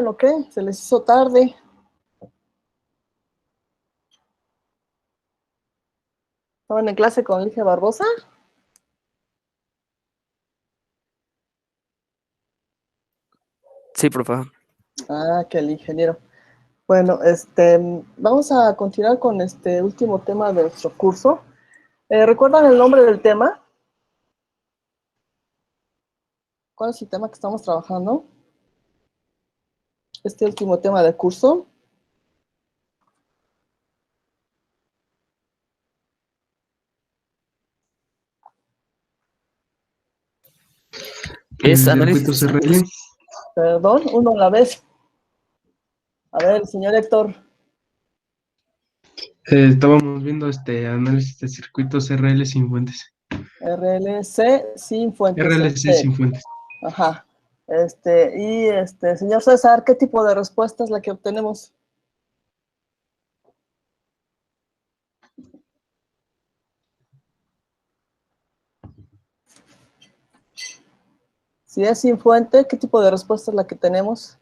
duermen o qué? ¿Se les hizo tarde? ¿Estaban en clase con Ligia Barbosa? Sí, profe. Ah, que el ingeniero. Bueno, vamos a continuar con este último tema de nuestro curso. ¿Recuerdan el nombre del tema? ¿Cuál es el tema que estamos trabajando? Este último tema del curso. Es análisis Circuitos RL. Perdón, uno a la vez. A ver, señor Héctor. Estábamos viendo análisis de circuitos RL sin fuentes. RLC sin fuentes en RLC sin serie. fuentes. Ajá. Señor César, ¿qué tipo de respuesta es la que obtenemos? Si es sin fuente, ¿qué tipo de respuesta es la que tenemos?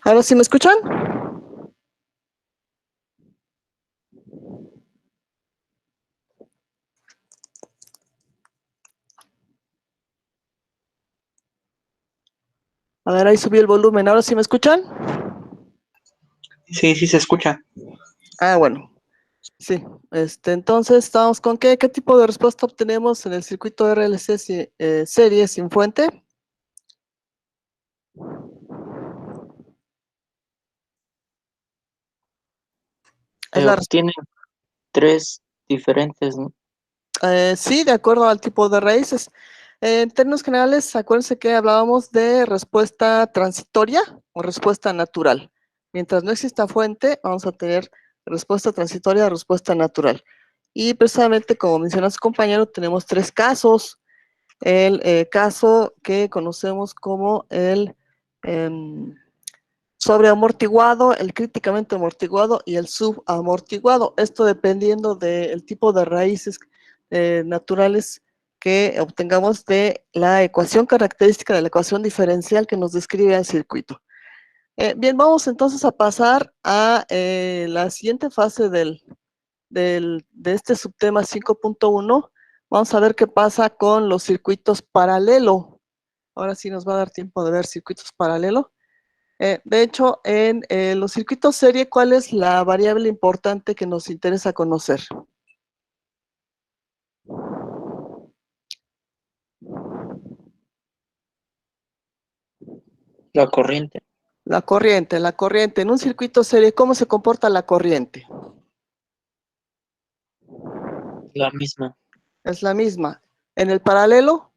¿Ahora sí me escuchan? A ver, ahí subí el volumen. ¿Ahora sí me escuchan? Sí, sí se escucha. Ah, bueno. Sí. Entonces, ¿estamos con qué? ¿Qué tipo de respuesta obtenemos en el circuito RLC serie sin fuente? Es la Obtienen tres diferentes, ¿no? Sí, de acuerdo al tipo de raíces. En términos generales, acuérdense que hablábamos de respuesta transitoria o respuesta natural. Mientras no exista fuente, vamos a tener respuesta transitoria o respuesta natural. Y precisamente, como mencionó su compañero, tenemos tres casos. El caso que conocemos como el sobreamortiguado, el críticamente amortiguado y el subamortiguado. Esto dependiendo del tipo de raíces naturales que obtengamos de la ecuación característica de la ecuación diferencial que nos describe el circuito. Bien, vamos entonces a pasar a la siguiente fase de este subtema 5.1. Vamos a ver qué pasa con los circuitos paralelo. Ahora sí nos va a dar tiempo de ver circuitos paralelo. De hecho, en los circuitos serie, ¿cuál es la variable importante que nos interesa conocer? La corriente, La corriente, la corriente. En un circuito serie, ¿cómo se comporta la corriente? la misma. Es la misma. En el paralelo,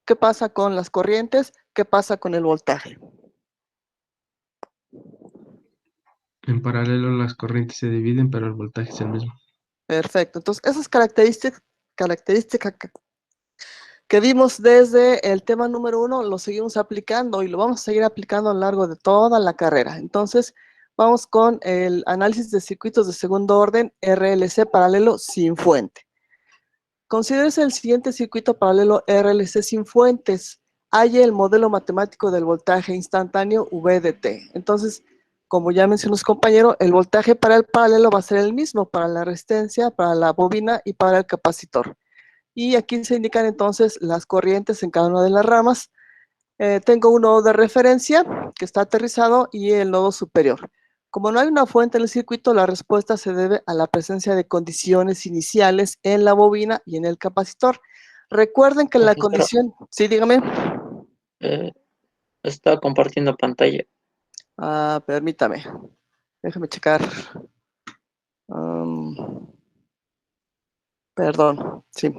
¿qué pasa con las corrientes? ¿Qué pasa con el voltaje? En paralelo las corrientes se dividen, pero el voltaje es el mismo. Perfecto. Entonces, esas características que vimos desde el tema número 1, lo seguimos aplicando y lo vamos a seguir aplicando a lo largo de toda la carrera. Entonces, vamos con el análisis de circuitos de segundo orden, RLC paralelo sin fuente. Considérese el siguiente circuito paralelo RLC sin fuentes. Halle el modelo matemático del voltaje instantáneo VDT. Entonces, como ya mencionó su compañero, el voltaje para el paralelo va a ser el mismo para la resistencia, para la bobina y para el capacitor. Y aquí se indican entonces las corrientes en cada una de las ramas. Tengo un nodo de referencia que está aterrizado y el nodo superior. Como no hay una fuente en el circuito, la respuesta se debe a la presencia de condiciones iniciales en la bobina y en el capacitor. Recuerden que la Profesora, condición... Sí, dígame. está compartiendo pantalla. Permítame. Déjame checar. Um, Perdón, sí.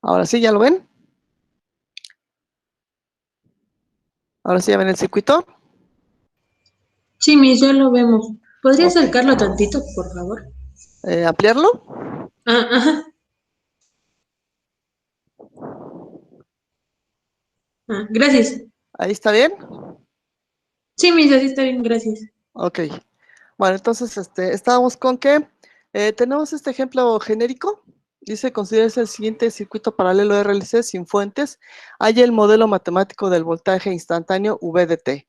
Ahora sí, ¿ya lo ven? Ahora sí, ¿ya ven el circuito? Sí, Miss, ya lo vemos. ¿Podría Ok. acercarlo tantito, por favor? ¿Ampliarlo? Ajá. Gracias. ¿Ahí está bien? Sí, Miss, así está bien, gracias. Ok. Bueno, entonces estábamos con que tenemos este ejemplo genérico. Dice, considérese el siguiente circuito paralelo RLC sin fuentes. Hay el modelo matemático del voltaje instantáneo VDT.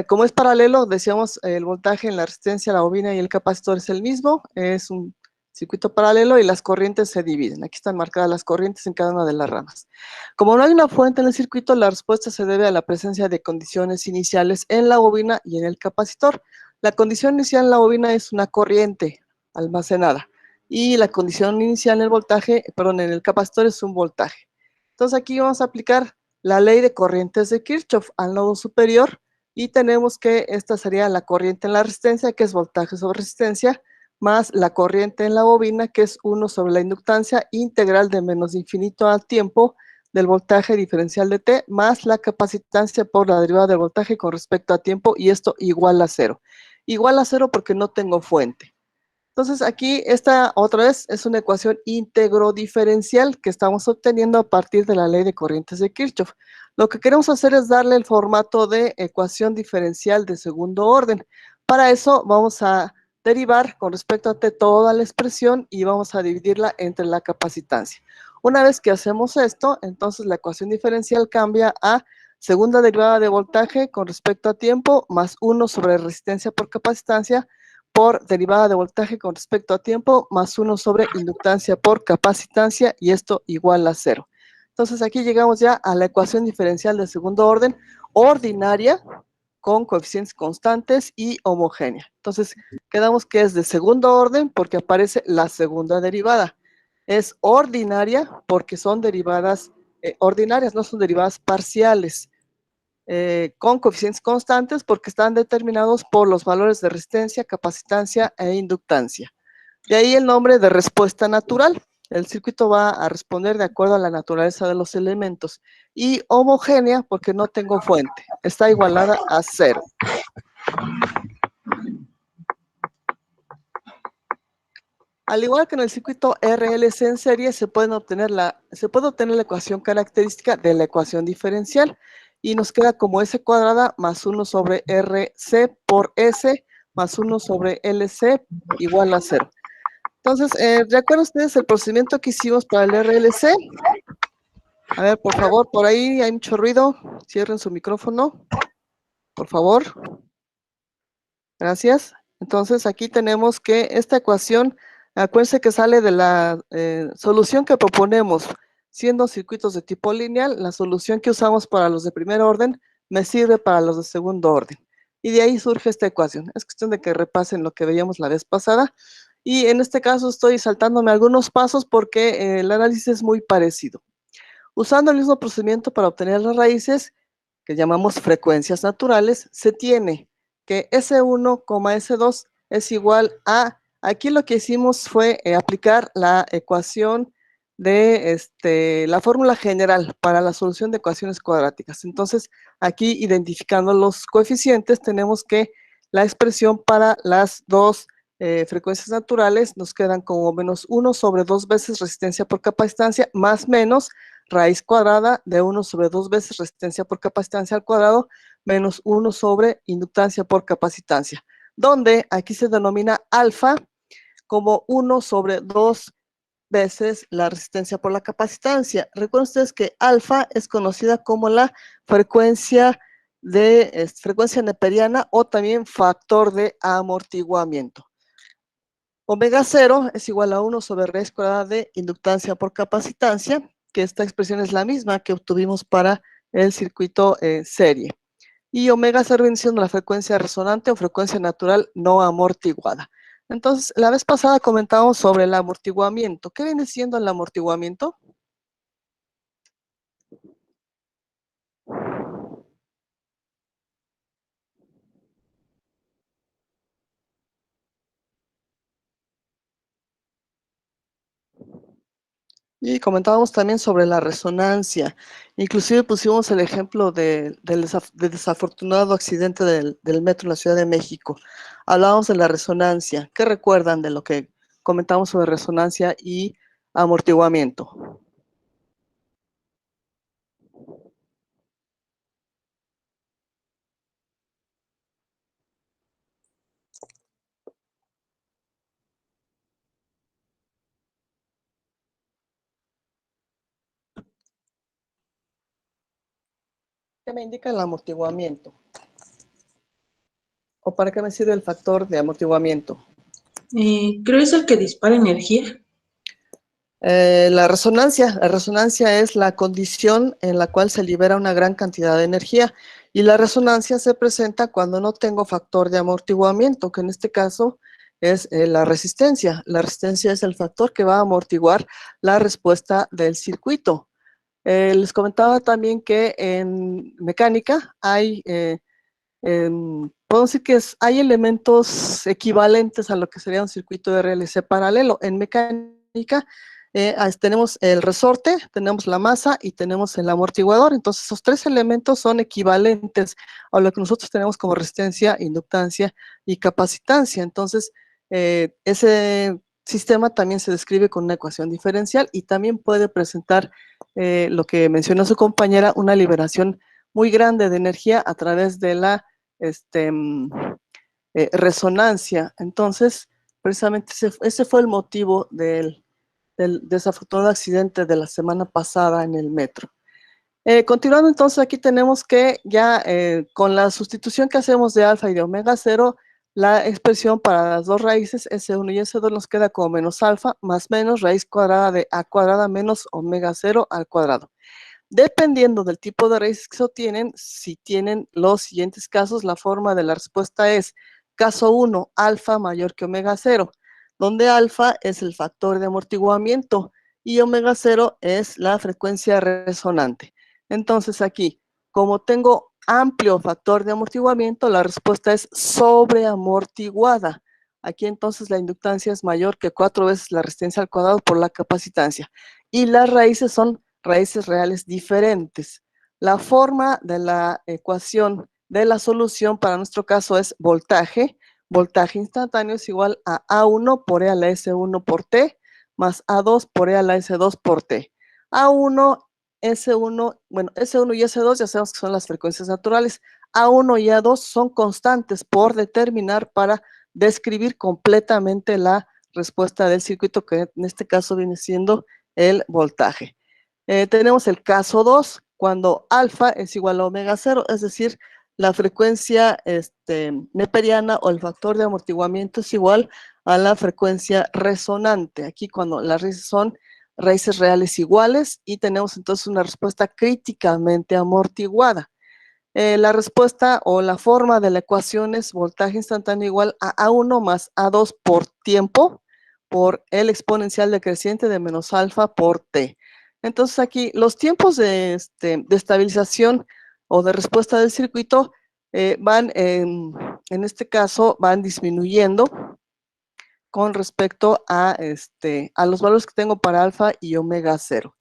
Como es paralelo, decíamos, el voltaje en la resistencia, la bobina y el capacitor es el mismo. Es un circuito paralelo y las corrientes se dividen. Aquí están marcadas las corrientes en cada una de las ramas. Como no hay una fuente en el circuito, la respuesta se debe a la presencia de condiciones iniciales en la bobina y en el capacitor. La condición inicial en la bobina es una corriente almacenada y la condición inicial en el voltaje, perdón, en el capacitor es un voltaje. Entonces aquí vamos a aplicar la ley de corrientes de Kirchhoff al nodo superior y tenemos que esta sería la corriente en la resistencia, que es voltaje sobre resistencia, más la corriente en la bobina, que es 1 sobre la inductancia integral de menos infinito al tiempo del voltaje diferencial de T, más la capacitancia por la derivada del voltaje con respecto a tiempo, y esto igual a 0. Igual a 0 porque no tengo fuente. Entonces aquí esta otra vez es una ecuación íntegro diferencial que estamos obteniendo a partir de la ley de corrientes de Kirchhoff. Lo que queremos hacer es darle el formato de ecuación diferencial de segundo orden. Para eso vamos a derivar con respecto a T toda la expresión y vamos a dividirla entre la capacitancia. Una vez que hacemos esto, entonces la ecuación diferencial cambia a segunda derivada de voltaje con respecto a tiempo más 1 sobre resistencia por capacitancia por derivada de voltaje con respecto a tiempo más 1 sobre inductancia por capacitancia, y esto igual a 0. Entonces aquí llegamos ya a la ecuación diferencial de segundo orden ordinaria con coeficientes constantes y homogénea. Entonces quedamos que es de segundo orden porque aparece la segunda derivada. Es ordinaria porque son derivadas ordinarias, no son derivadas parciales. Con coeficientes constantes porque están determinados por los valores de resistencia, capacitancia e inductancia. De ahí el nombre de respuesta natural. El circuito va a responder de acuerdo a la naturaleza de los elementos. Y homogénea porque no tengo fuente. Está igualada a 0. Al igual que en el circuito RLC en serie, se puede obtener la ecuación característica de la ecuación diferencial y nos queda como S cuadrada más 1 sobre RC por S más 1 sobre LC igual a 0. Entonces, ¿recuerdan ustedes el procedimiento que hicimos para el RLC? A ver, por favor, por ahí hay mucho ruido. Cierren su micrófono, por favor. Gracias. Entonces, aquí tenemos que esta ecuación, acuérdense que sale de la solución que proponemos, siendo circuitos de tipo lineal, la solución que usamos para los de primer orden me sirve para los de segundo orden. Y de ahí surge esta ecuación. Es cuestión de que repasen lo que veíamos la vez pasada. Y en este caso estoy saltándome algunos pasos porque el análisis es muy parecido. Usando el mismo procedimiento para obtener las raíces, que llamamos frecuencias naturales, se tiene que S1, S2 es igual a, aquí lo que hicimos fue aplicar la ecuación de la fórmula general para la solución de ecuaciones cuadráticas. Entonces, aquí identificando los coeficientes, tenemos que la expresión para las dos frecuencias naturales nos quedan como menos 1 sobre 2 veces resistencia por capacitancia, más menos raíz cuadrada de 1 sobre 2 veces resistencia por capacitancia al cuadrado, menos 1 sobre inductancia por capacitancia, donde aquí se denomina alfa como 1 sobre 2 veces la resistencia por la capacitancia. Recuerden ustedes que alfa es conocida como la frecuencia frecuencia neperiana o también factor de amortiguamiento. Omega 0 es igual a 1 sobre raíz cuadrada de inductancia por capacitancia, que esta expresión es la misma que obtuvimos para el circuito serie. Y omega 0 viene siendo la frecuencia resonante o frecuencia natural no amortiguada. Entonces, la vez pasada comentamos sobre el amortiguamiento. ¿Qué viene siendo el amortiguamiento? Y comentábamos también sobre la resonancia. Inclusive pusimos el ejemplo del desafortunado accidente del metro en la Ciudad de México. Hablábamos de la resonancia. ¿Qué recuerdan de lo que comentamos sobre resonancia y amortiguamiento? ¿Qué me indica el amortiguamiento? ¿O para qué me sirve el factor de amortiguamiento? Creo es el que dispara energía. La resonancia es la condición en la cual se libera una gran cantidad de energía y la resonancia se presenta cuando no tengo factor de amortiguamiento, que en este caso es la resistencia. La resistencia es el factor que va a amortiguar la respuesta del circuito. Les comentaba también que en mecánica hay, podemos decir que hay elementos equivalentes a lo que sería un circuito de RLC paralelo. En mecánica tenemos el resorte, tenemos la masa y tenemos el amortiguador. Entonces, esos tres elementos son equivalentes a lo que nosotros tenemos como resistencia, inductancia y capacitancia. Entonces, ese sistema también se describe con una ecuación diferencial y también puede presentar lo que mencionó su compañera, una liberación muy grande de energía a través de la resonancia. Entonces, precisamente ese fue el motivo del desafortunado accidente de la semana pasada en el metro. Continuando entonces, aquí tenemos que ya con la sustitución que hacemos de alfa y de omega 0, la expresión para las dos raíces S1 y S2 nos queda como menos alfa más menos raíz cuadrada de A cuadrada menos omega 0 al cuadrado. Dependiendo del tipo de raíces que se obtienen, si tienen los siguientes casos, la forma de la respuesta es caso 1, alfa mayor que omega 0, donde alfa es el factor de amortiguamiento y omega 0 es la frecuencia resonante. Entonces aquí, como tengo amplio factor de amortiguamiento, la respuesta es sobreamortiguada. Aquí entonces la inductancia es mayor que 4 veces la resistencia al cuadrado por la capacitancia. Y las raíces son raíces reales diferentes. La forma de la ecuación de la solución para nuestro caso es voltaje. Voltaje instantáneo es igual a A1 por E a la S1 por T más A2 por E a la S2 por T. A1, S1, bueno, S1 y S2 ya sabemos que son las frecuencias naturales. A1 y A2 son constantes por determinar para describir completamente la respuesta del circuito, que en este caso viene siendo el voltaje. Tenemos el caso 2, cuando alfa es igual a omega 0, es decir, la frecuencia neperiana o el factor de amortiguamiento es igual a la frecuencia resonante. Aquí cuando las raíces son raíces reales iguales y tenemos entonces una respuesta críticamente amortiguada. La respuesta o la forma de la ecuación es voltaje instantáneo igual a A1 más A2 por tiempo por el exponencial decreciente de menos alfa por T. Entonces aquí los tiempos de estabilización o de respuesta del circuito van, en este caso, van disminuyendo con respecto a los valores que tengo para alfa y omega 0.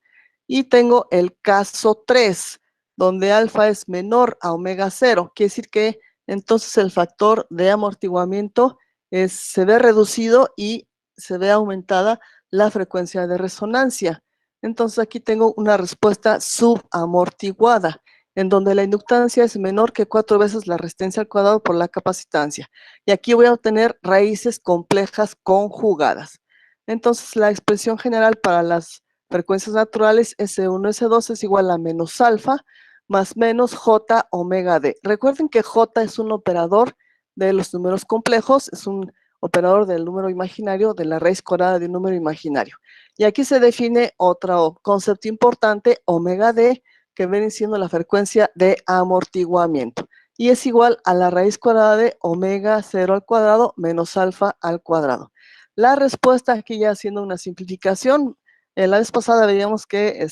Y tengo el caso 3, donde alfa es menor a omega 0. Quiere decir que entonces el factor de amortiguamiento se ve reducido y se ve aumentada la frecuencia de resonancia. Entonces aquí tengo una respuesta subamortiguada, en donde la inductancia es menor que 4 veces la resistencia al cuadrado por la capacitancia. Y aquí voy a obtener raíces complejas conjugadas. Entonces la expresión general para las frecuencias naturales S1, S2 es igual a menos alfa más menos J omega D. Recuerden que J es un operador de los números complejos, es un operador del número imaginario, de la raíz cuadrada de un número imaginario. Y aquí se define otro concepto importante, omega D, que viene siendo la frecuencia de amortiguamiento. Y es igual a la raíz cuadrada de omega 0 al cuadrado menos alfa al cuadrado. La respuesta aquí ya haciendo una simplificación, la vez pasada veíamos que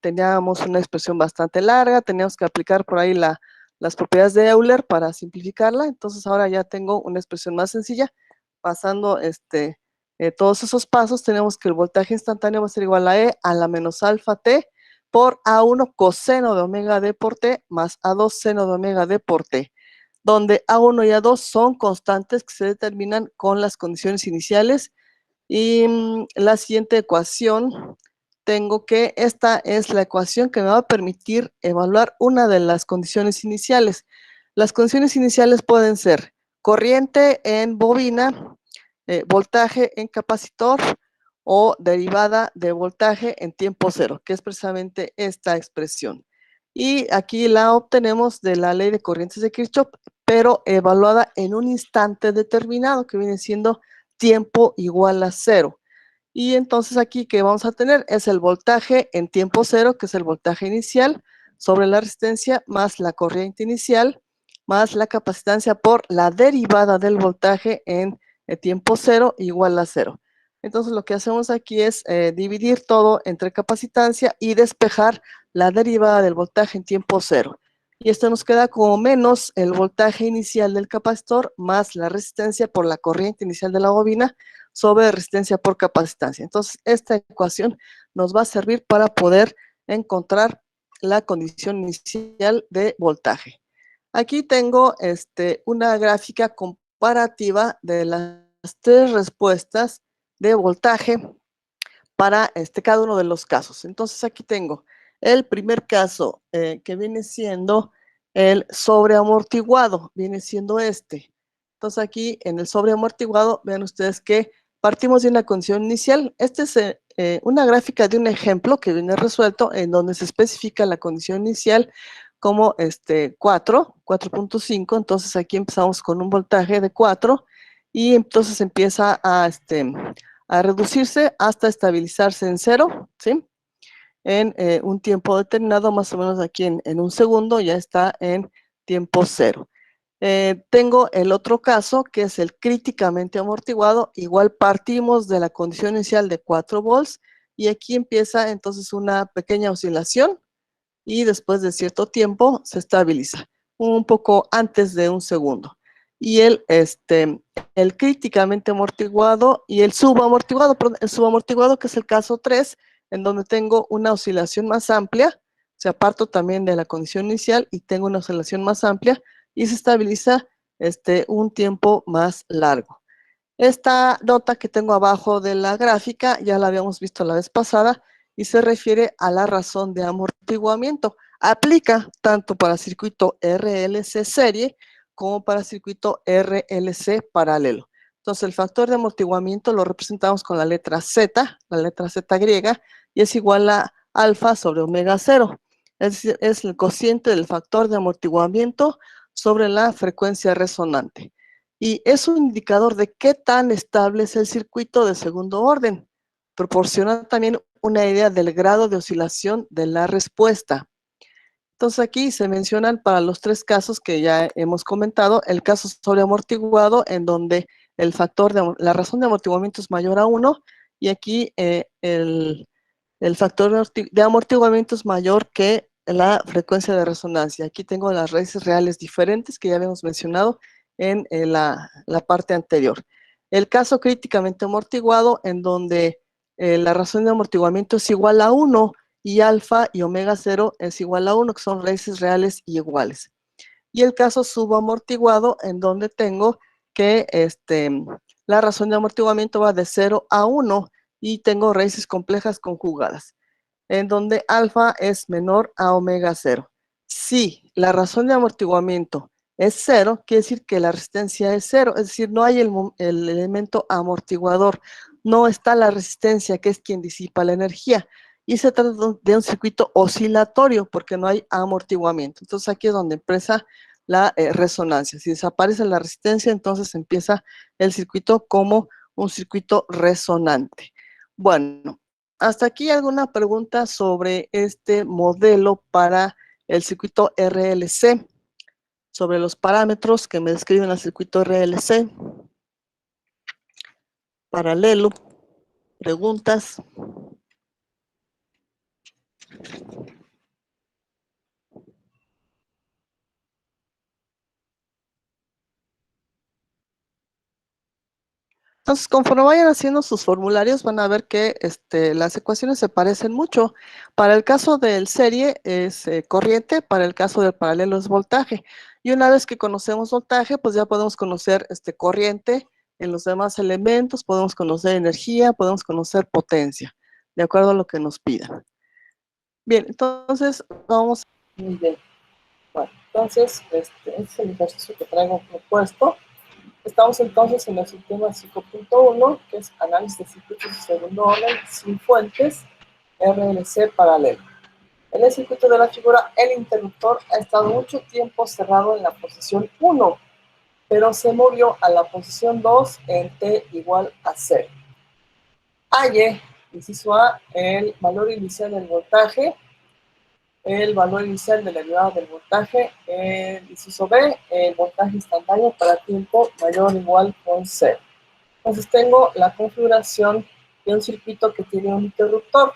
teníamos una expresión bastante larga, teníamos que aplicar por ahí las propiedades de Euler para simplificarla, entonces ahora ya tengo una expresión más sencilla. Pasando todos esos pasos, tenemos que el voltaje instantáneo va a ser igual a E a la menos alfa T por A1 coseno de omega D por T más A2 seno de omega D por T, donde A1 y A2 son constantes que se determinan con las condiciones iniciales. Y la siguiente ecuación, tengo que esta es la ecuación que me va a permitir evaluar una de las condiciones iniciales. Las condiciones iniciales pueden ser corriente en bobina, voltaje en capacitor o derivada de voltaje en tiempo cero, que es precisamente esta expresión. Y aquí la obtenemos de la ley de corrientes de Kirchhoff, pero evaluada en un instante determinado, que viene siendo tiempo igual a 0. Y entonces aquí que vamos a tener es el voltaje en tiempo 0, que es el voltaje inicial, sobre la resistencia más la corriente inicial, más la capacitancia por la derivada del voltaje en tiempo 0 igual a 0. Entonces lo que hacemos aquí es dividir todo entre capacitancia y despejar la derivada del voltaje en tiempo 0. Y esto nos queda como menos el voltaje inicial del capacitor más la resistencia por la corriente inicial de la bobina sobre resistencia por capacitancia. Entonces, esta ecuación nos va a servir para poder encontrar la condición inicial de voltaje. Aquí tengo una gráfica comparativa de las 3 respuestas de voltaje para cada uno de los casos. Entonces, aquí tengo el primer caso que viene siendo el sobreamortiguado, viene siendo este. Entonces, aquí en el sobreamortiguado, vean ustedes que partimos de una condición inicial. Esta es una gráfica de un ejemplo que viene resuelto en donde se especifica la condición inicial como 4.5. Entonces, aquí empezamos con un voltaje de 4 y entonces empieza a reducirse hasta estabilizarse en 0, ¿sí? En un tiempo determinado, más o menos aquí en un segundo, ya está en tiempo 0. Tengo el otro caso, que es el críticamente amortiguado. Igual partimos de la condición inicial de 4 volts y aquí empieza entonces una pequeña oscilación y después de cierto tiempo se estabiliza, un poco antes de un segundo. Y el críticamente amortiguado y el subamortiguado, que es el caso 3, en donde tengo una oscilación más amplia, o sea, parto también de la condición inicial y tengo una oscilación más amplia y se estabiliza un tiempo más largo. Esta nota que tengo abajo de la gráfica ya la habíamos visto la vez pasada y se refiere a la razón de amortiguamiento. Aplica tanto para circuito RLC serie como para circuito RLC paralelo. Entonces, el factor de amortiguamiento lo representamos con la letra Z griega, y es igual a alfa sobre omega 0. Es el cociente del factor de amortiguamiento sobre la frecuencia resonante. Y es un indicador de qué tan estable es el circuito de segundo orden. Proporciona también una idea del grado de oscilación de la respuesta. Entonces aquí se mencionan para los 3 casos que ya hemos comentado, el caso sobreamortiguado en donde la razón de amortiguamiento es mayor a 1 y aquí el factor de amortiguamiento es mayor que la frecuencia de resonancia. Aquí tengo las raíces reales diferentes que ya habíamos mencionado en la parte anterior. El caso críticamente amortiguado en donde la razón de amortiguamiento es igual a 1 y alfa y omega 0 es igual a 1, que son raíces reales y iguales. Y el caso subamortiguado en donde tengo que la razón de amortiguamiento va de 0 a 1 y tengo raíces complejas conjugadas, en donde alfa es menor a omega 0. Si la razón de amortiguamiento es 0, quiere decir que la resistencia es 0, es decir, no hay el elemento amortiguador, no está la resistencia, que es quien disipa la energía, y se trata de un circuito oscilatorio, porque no hay amortiguamiento. Entonces aquí es donde empieza la resonancia. Si desaparece la resistencia, entonces empieza el circuito como un circuito resonante. Bueno, hasta aquí alguna pregunta sobre este modelo para el circuito RLC, sobre los parámetros que me describen el circuito RLC. Paralelo, preguntas. Entonces, conforme vayan haciendo sus formularios, van a ver que las ecuaciones se parecen mucho. Para el caso del serie es corriente, para el caso del paralelo es voltaje. Y una vez que conocemos voltaje, pues ya podemos conocer corriente en los demás elementos, podemos conocer energía, podemos conocer potencia, de acuerdo a lo que nos pidan. Bien, entonces vamos. Muy bien. Bueno, entonces, este es el ejercicio que traigo propuesto. Estamos entonces en el sistema 5.1, que es análisis de circuitos de segundo orden sin fuentes, RLC paralelo. En el circuito de la figura, el interruptor ha estado mucho tiempo cerrado en la posición 1, pero se movió a la posición 2 en t igual a 0. Halle, inciso A, el valor inicial del voltaje, el valor inicial de la derivada del voltaje, el inciso B, el voltaje instantáneo para tiempo mayor o igual con 0. Entonces tengo la configuración de un circuito que tiene un interruptor.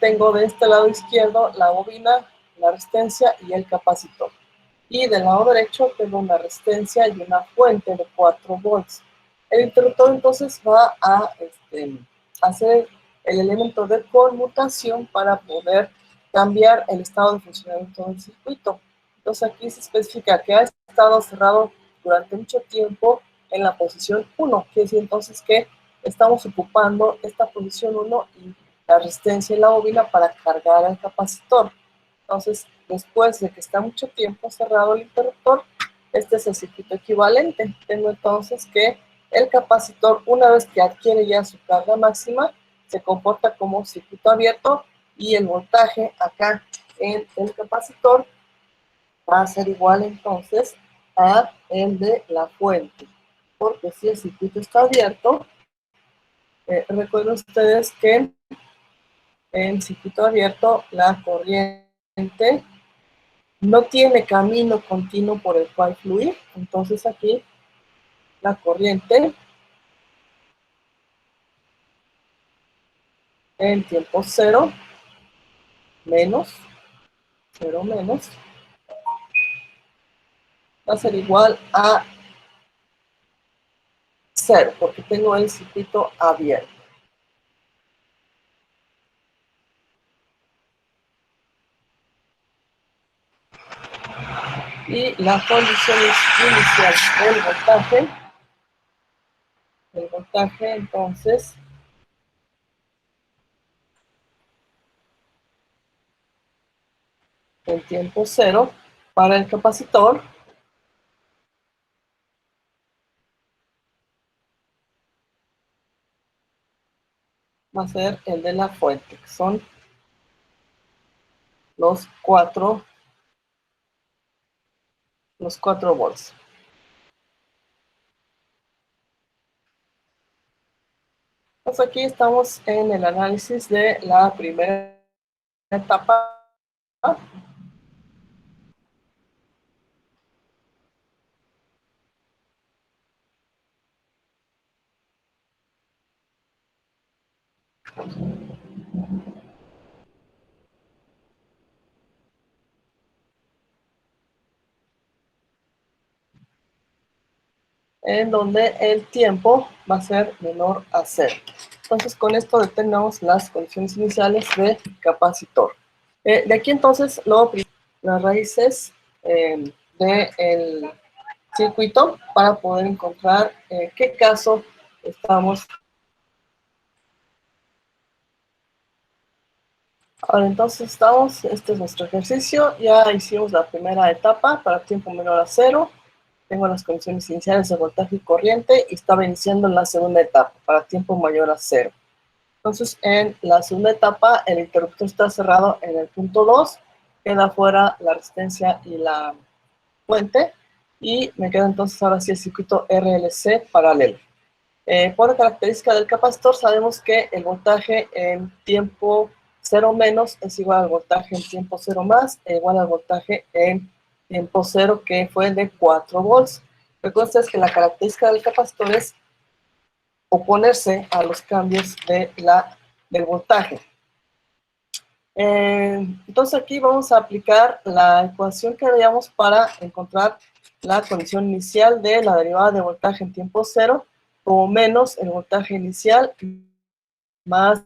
Tengo de este lado izquierdo la bobina, la resistencia y el capacitor. Y del lado derecho tengo una resistencia y una fuente de 4 volts. El interruptor entonces va a hacer el elemento de conmutación para poder cambiar el estado de funcionamiento del circuito. Entonces aquí se especifica que ha estado cerrado durante mucho tiempo en la posición 1, quiere decir entonces que estamos ocupando esta posición 1 y la resistencia y la bobina para cargar al capacitor. Entonces, después de que está mucho tiempo cerrado el interruptor, este es el circuito equivalente. Tengo entonces que el capacitor, una vez que adquiere ya su carga máxima, se comporta como circuito abierto y el voltaje acá en el capacitor va a ser igual entonces a el de la fuente. Porque si el circuito está abierto, recuerden ustedes que en circuito abierto la corriente no tiene camino continuo por el cual fluir. Entonces aquí la corriente en tiempo 0 menos, 0 menos, va a ser igual a 0, porque tengo el circuito abierto. Y la condición inicial del voltaje entonces en tiempo 0 para el capacitor va a ser el de la fuente, que son los 4 volts. Pues aquí estamos en el análisis de la primera etapa. En donde el tiempo va a ser menor a 0. Entonces, con esto determinamos las condiciones iniciales de capacitor. De aquí entonces, las raíces del circuito para poder encontrar qué caso estamos. Ahora entonces este es nuestro ejercicio, ya hicimos la primera etapa para tiempo menor a 0. Tengo las condiciones iniciales de voltaje y corriente y estaba iniciando la segunda etapa para tiempo mayor a 0. Entonces, en la segunda etapa, el interruptor está cerrado en el punto 2, queda fuera la resistencia y la fuente, y me queda entonces ahora sí el circuito RLC paralelo. Por la característica del capacitor, sabemos que el voltaje en tiempo 0 menos es igual al voltaje en tiempo 0 más, e igual al voltaje en tiempo 0, que fue de 4 volts. Recuerden ustedes que la característica del capacitor es oponerse a los cambios del voltaje. Entonces aquí vamos a aplicar la ecuación que veíamos para encontrar la condición inicial de la derivada de voltaje en tiempo 0, como menos el voltaje inicial más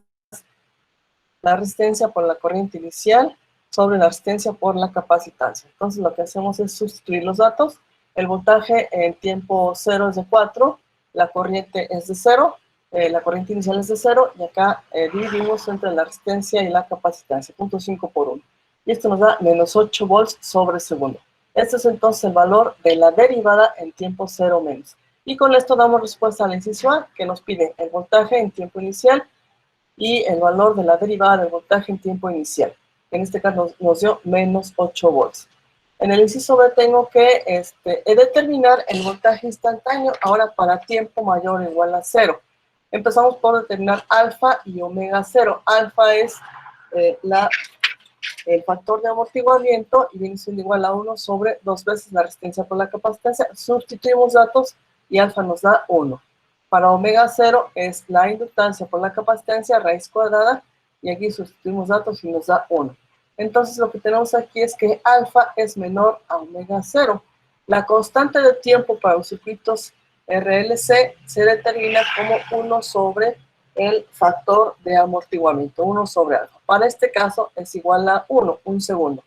la resistencia por la corriente inicial sobre la resistencia por la capacitancia. Entonces lo que hacemos es sustituir los datos. El voltaje en tiempo 0 es de 4, la corriente es de 0, la corriente inicial es de 0, y acá dividimos entre la resistencia y la capacitancia, 0.5 por 1. Y esto nos da menos 8 volts sobre segundo. Este es entonces el valor de la derivada en tiempo 0 menos. Y con esto damos respuesta al inciso A, que nos pide el voltaje en tiempo inicial y el valor de la derivada del voltaje en tiempo inicial. En este caso nos dio menos 8 volts. En el inciso B tengo que determinar el voltaje instantáneo ahora para tiempo mayor o igual a 0. Empezamos por determinar alfa y omega 0. Alfa es el factor de amortiguamiento y viene siendo igual a 1 sobre 2 veces la resistencia por la capacitancia. Sustituimos datos y alfa nos da 1. Para omega 0 es la inductancia por la capacitancia, raíz cuadrada, y aquí sustituimos datos y nos da 1. Entonces lo que tenemos aquí es que alfa es menor a omega 0. La constante de tiempo para los circuitos RLC se determina como 1 sobre el factor de amortiguamiento, 1 sobre alfa. Para este caso es igual a 1, un segundo.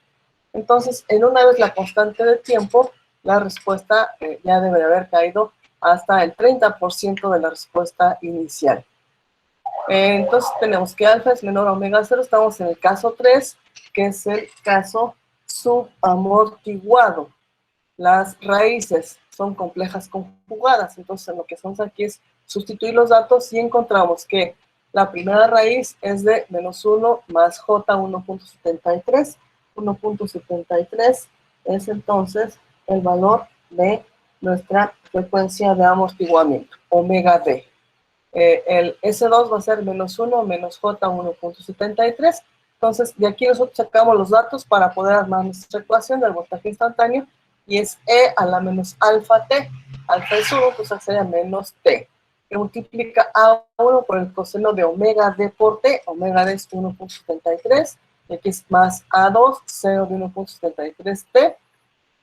Entonces, en una vez la constante de tiempo, la respuesta ya debe haber caído hasta el 30% de la respuesta inicial. Entonces tenemos que alfa es menor a omega 0, estamos en el caso 3, que es el caso subamortiguado. Las raíces son complejas conjugadas, entonces lo que hacemos aquí es sustituir los datos y encontramos que la primera raíz es de menos 1 más j 1.73. 1.73 es entonces el valor de nuestra frecuencia de amortiguamiento, omega d. El S2 va a ser menos 1 menos J 1.73. Entonces, de aquí nosotros sacamos los datos para poder armar nuestra ecuación del voltaje instantáneo y es E a la menos alfa T. Alfa es 1, pues sería menos T, que multiplica A1 por el coseno de omega D por T. Omega D es 1.73, y aquí es más A2, seno de 1.73 T.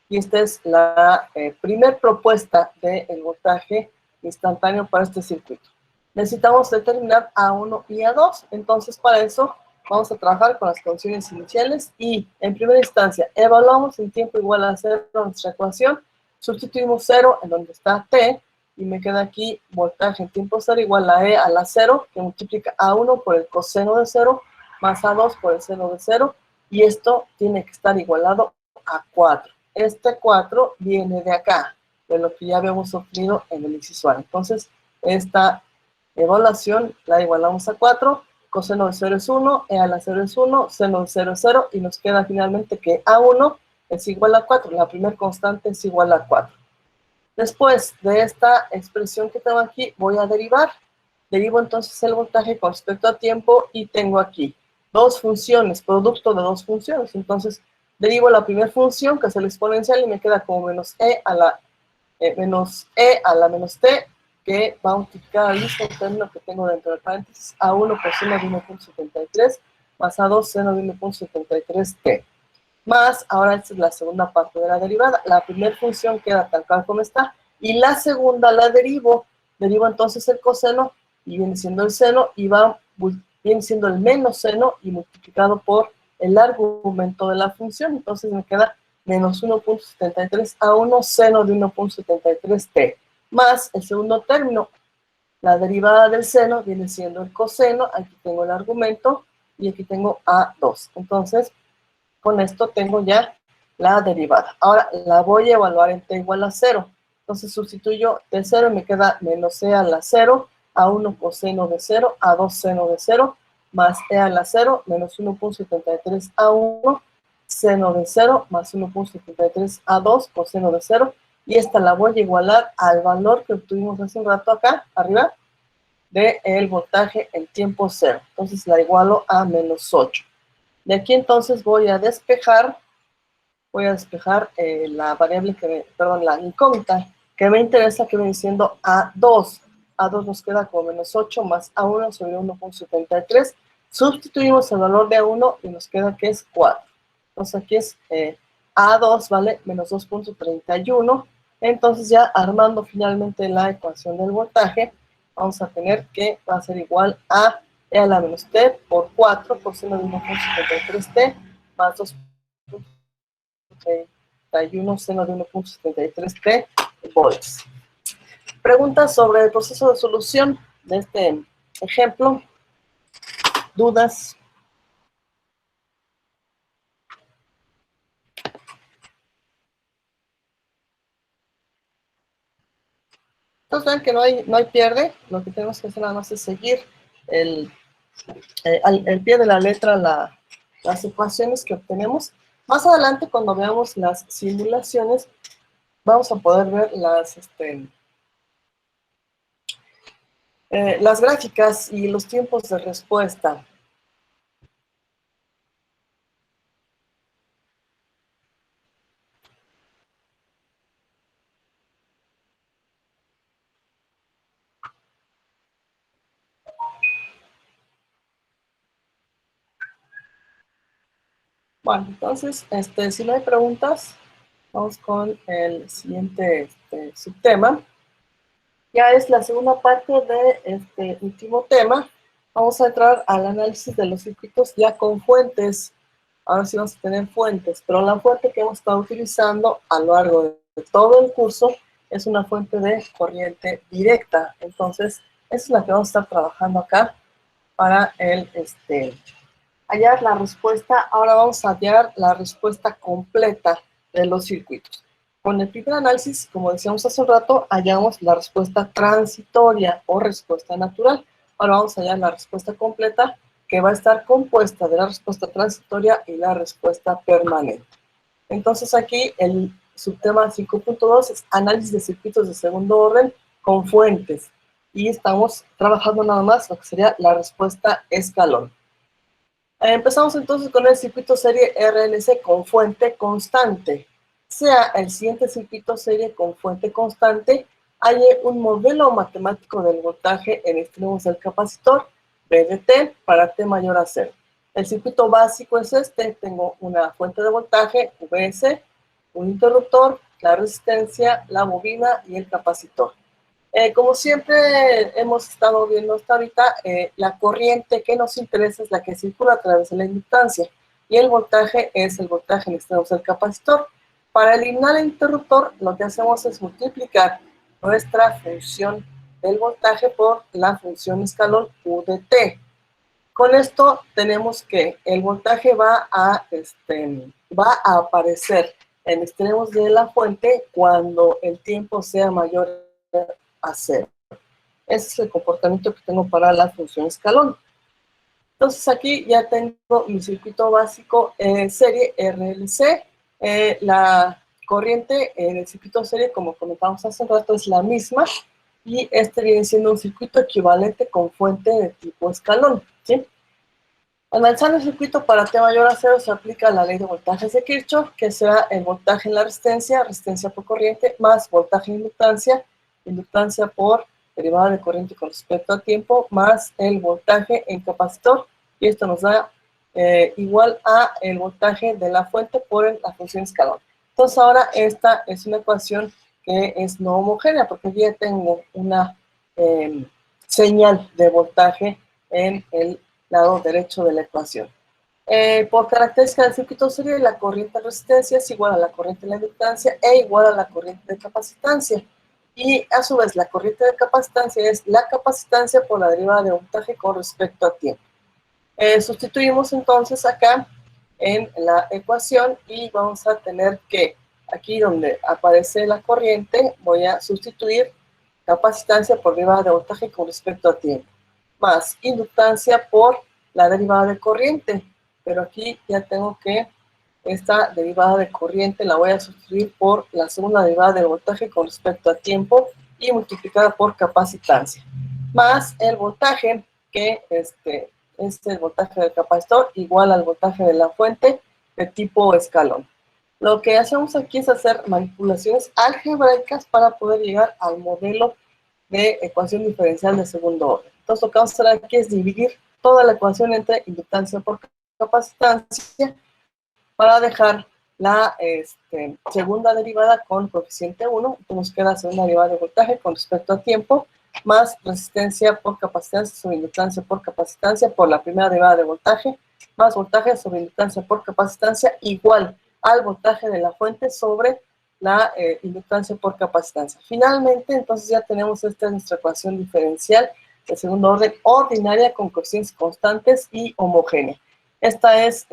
Y esta es la primera propuesta del voltaje instantáneo para este circuito. Necesitamos determinar A1 y A2, entonces para eso vamos a trabajar con las condiciones iniciales y en primera instancia evaluamos en tiempo igual a 0 nuestra ecuación, sustituimos 0 en donde está T y me queda aquí voltaje en tiempo 0 igual a E a la 0, que multiplica A1 por el coseno de 0 más A2 por el seno de 0, y esto tiene que estar igualado a 4. Este 4 viene de acá, de lo que ya habíamos obtenido en el inciso A. Entonces, esta evaluación la igualamos a 4, coseno de 0 es 1, e a la 0 es 1, seno de 0 es 0, y nos queda finalmente que A1 es igual a 4, la primera constante es igual a 4. Después de esta expresión que tengo aquí, voy a derivar. Derivo entonces el voltaje con respecto a tiempo y tengo aquí dos funciones, producto de dos funciones. Entonces, derivo la primera función, que es el exponencial, y me queda como menos e a la menos t, que va a multiplicar al mismo término que tengo dentro del paréntesis, A1 coseno de 1.73 más A2 seno de 1.73t. Más, ahora esta es la segunda parte de la derivada. La primera función queda tal cual como está, y la segunda la derivo. Derivo entonces el coseno, y viene siendo el seno, y viene siendo el menos seno, y multiplicado por el argumento de la función. Entonces me queda menos 1.73 a 1 seno de 1.73t. Más el segundo término, la derivada del seno viene siendo el coseno. Aquí tengo el argumento, y aquí tengo A2. Entonces, con esto tengo ya la derivada. Ahora la voy a evaluar en t igual a 0. Entonces sustituyo t0 y me queda menos e a la 0, a1 coseno de 0, a2 seno de 0, más e a la 0, menos 1.73 a1, seno de 0, más 1.73 a2, coseno de 0. Y esta la voy a igualar al valor que obtuvimos hace un rato acá, arriba, del voltaje en tiempo 0. Entonces la igualo a menos 8. De aquí entonces voy a despejar la variable la incógnita que me interesa, que viene siendo A2. A2 nos queda como menos 8 más A1 sobre 1.73. Sustituimos el valor de A1 y nos queda que es 4. Entonces aquí es A2 vale menos 2.31. Entonces ya armando finalmente la ecuación del voltaje, vamos a tener que va a ser igual a e a la menos t por 4 por seno de 1.73t más 2.31 seno de 1.73t volts. Preguntas sobre el proceso de solución de este ejemplo. ¿Dudas? Entonces ven que no hay pierde. Lo que tenemos que hacer nada más es seguir el pie de la letra las ecuaciones que obtenemos. Más adelante, cuando veamos las simulaciones, vamos a poder ver las gráficas y los tiempos de respuesta. Bueno, entonces, si no hay preguntas, vamos con el siguiente subtema. Ya es la segunda parte de este último tema. Vamos a entrar al análisis de los circuitos ya con fuentes. Ahora sí vamos a tener fuentes, pero la fuente que hemos estado utilizando a lo largo de todo el curso es una fuente de corriente directa. Entonces, esa es la que vamos a estar trabajando acá para hallar la respuesta. Ahora vamos a hallar la respuesta completa de los circuitos. Con el primer análisis, como decíamos hace un rato, hallamos la respuesta transitoria o respuesta natural. Ahora vamos a hallar la respuesta completa, que va a estar compuesta de la respuesta transitoria y la respuesta permanente. Entonces aquí el subtema 5.2 es análisis de circuitos de segundo orden con fuentes. Y estamos trabajando nada más lo que sería la respuesta escalón. Empezamos entonces con el circuito serie RLC con fuente constante. Sea el siguiente circuito serie con fuente constante, hay un modelo matemático del voltaje en extremos del capacitor, B de T, para T mayor a 0. El circuito básico es este, tengo una fuente de voltaje, VS, un interruptor, la resistencia, la bobina y el capacitor. Como siempre hemos estado viendo hasta ahorita, la corriente que nos interesa es la que circula a través de la inductancia y el voltaje es el voltaje en extremos del capacitor. Para eliminar el interruptor, lo que hacemos es multiplicar nuestra función del voltaje por la función escalón U de T. Con esto tenemos que el voltaje va a aparecer en extremos de la fuente cuando el tiempo sea mayor a 0. Ese es el comportamiento que tengo para la función escalón. Entonces aquí ya tengo mi circuito básico serie RLC. La corriente en el circuito serie, como comentamos hace un rato, es la misma. Y este viene siendo un circuito equivalente con fuente de tipo escalón, ¿sí? Analizando el circuito para T mayor a 0 se aplica la ley de voltajes de Kirchhoff, que será el voltaje en la resistencia, resistencia por corriente, más voltaje en inductancia, inductancia por derivada de corriente con respecto a tiempo, más el voltaje en capacitor, y esto nos da igual a el voltaje de la fuente por la función escalón. Entonces ahora esta es una ecuación que es no homogénea, porque ya tengo una señal de voltaje en el lado derecho de la ecuación. Por característica del circuito serie, la corriente de resistencia es igual a la corriente de la inductancia e igual a la corriente de capacitancia. Y a su vez, la corriente de capacitancia es la capacitancia por la derivada de voltaje con respecto a tiempo. Sustituimos entonces acá en la ecuación y vamos a tener que, aquí donde aparece la corriente, voy a sustituir capacitancia por derivada de voltaje con respecto a tiempo, más inductancia por la derivada de corriente. Pero aquí ya tengo que esta derivada de corriente la voy a sustituir por la segunda derivada del voltaje con respecto a tiempo y multiplicada por capacitancia. Más el voltaje, que es el voltaje del capacitor, igual al voltaje de la fuente de tipo escalón. Lo que hacemos aquí es hacer manipulaciones algebraicas para poder llegar al modelo de ecuación diferencial de segundo orden. Entonces lo que vamos a hacer aquí es dividir toda la ecuación entre inductancia por capacitancia para dejar la segunda derivada con coeficiente 1. Entonces nos queda la segunda derivada de voltaje con respecto a tiempo, más resistencia por capacitancia sobre inductancia por capacitancia por la primera derivada de voltaje, más voltaje sobre inductancia por capacitancia igual al voltaje de la fuente sobre la inductancia por capacitancia. Finalmente, entonces ya tenemos nuestra ecuación diferencial de segundo orden ordinaria con coeficientes constantes y homogénea. Esta es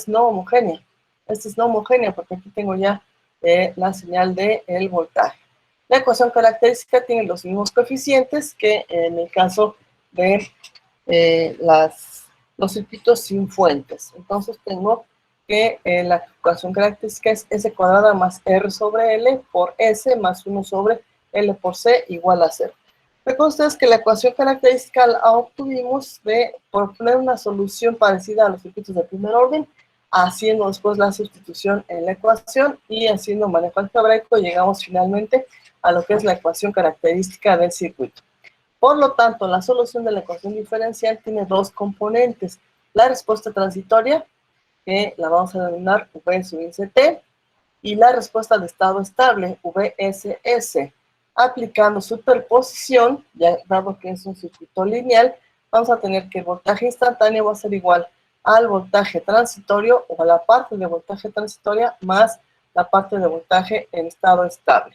no homogénea. Esta es no homogénea porque aquí tengo ya la señal del voltaje. La ecuación característica tiene los mismos coeficientes que en el caso de las los circuitos sin fuentes. Entonces tengo que la ecuación característica es S cuadrada más R sobre L por S más 1 sobre L por C igual a 0. Recuerden ustedes que la ecuación característica la obtuvimos por poner una solución parecida a los circuitos de primer orden, haciendo después la sustitución en la ecuación y haciendo manejo algebraico, llegamos finalmente a lo que es la ecuación característica del circuito. Por lo tanto, la solución de la ecuación diferencial tiene dos componentes. La respuesta transitoria, que la vamos a denominar V sub índice T, y la respuesta de estado estable, VSS. Aplicando superposición, ya dado que es un circuito lineal, vamos a tener que el voltaje instantáneo va a ser igual al voltaje transitorio o a la parte de voltaje transitoria más la parte de voltaje en estado estable.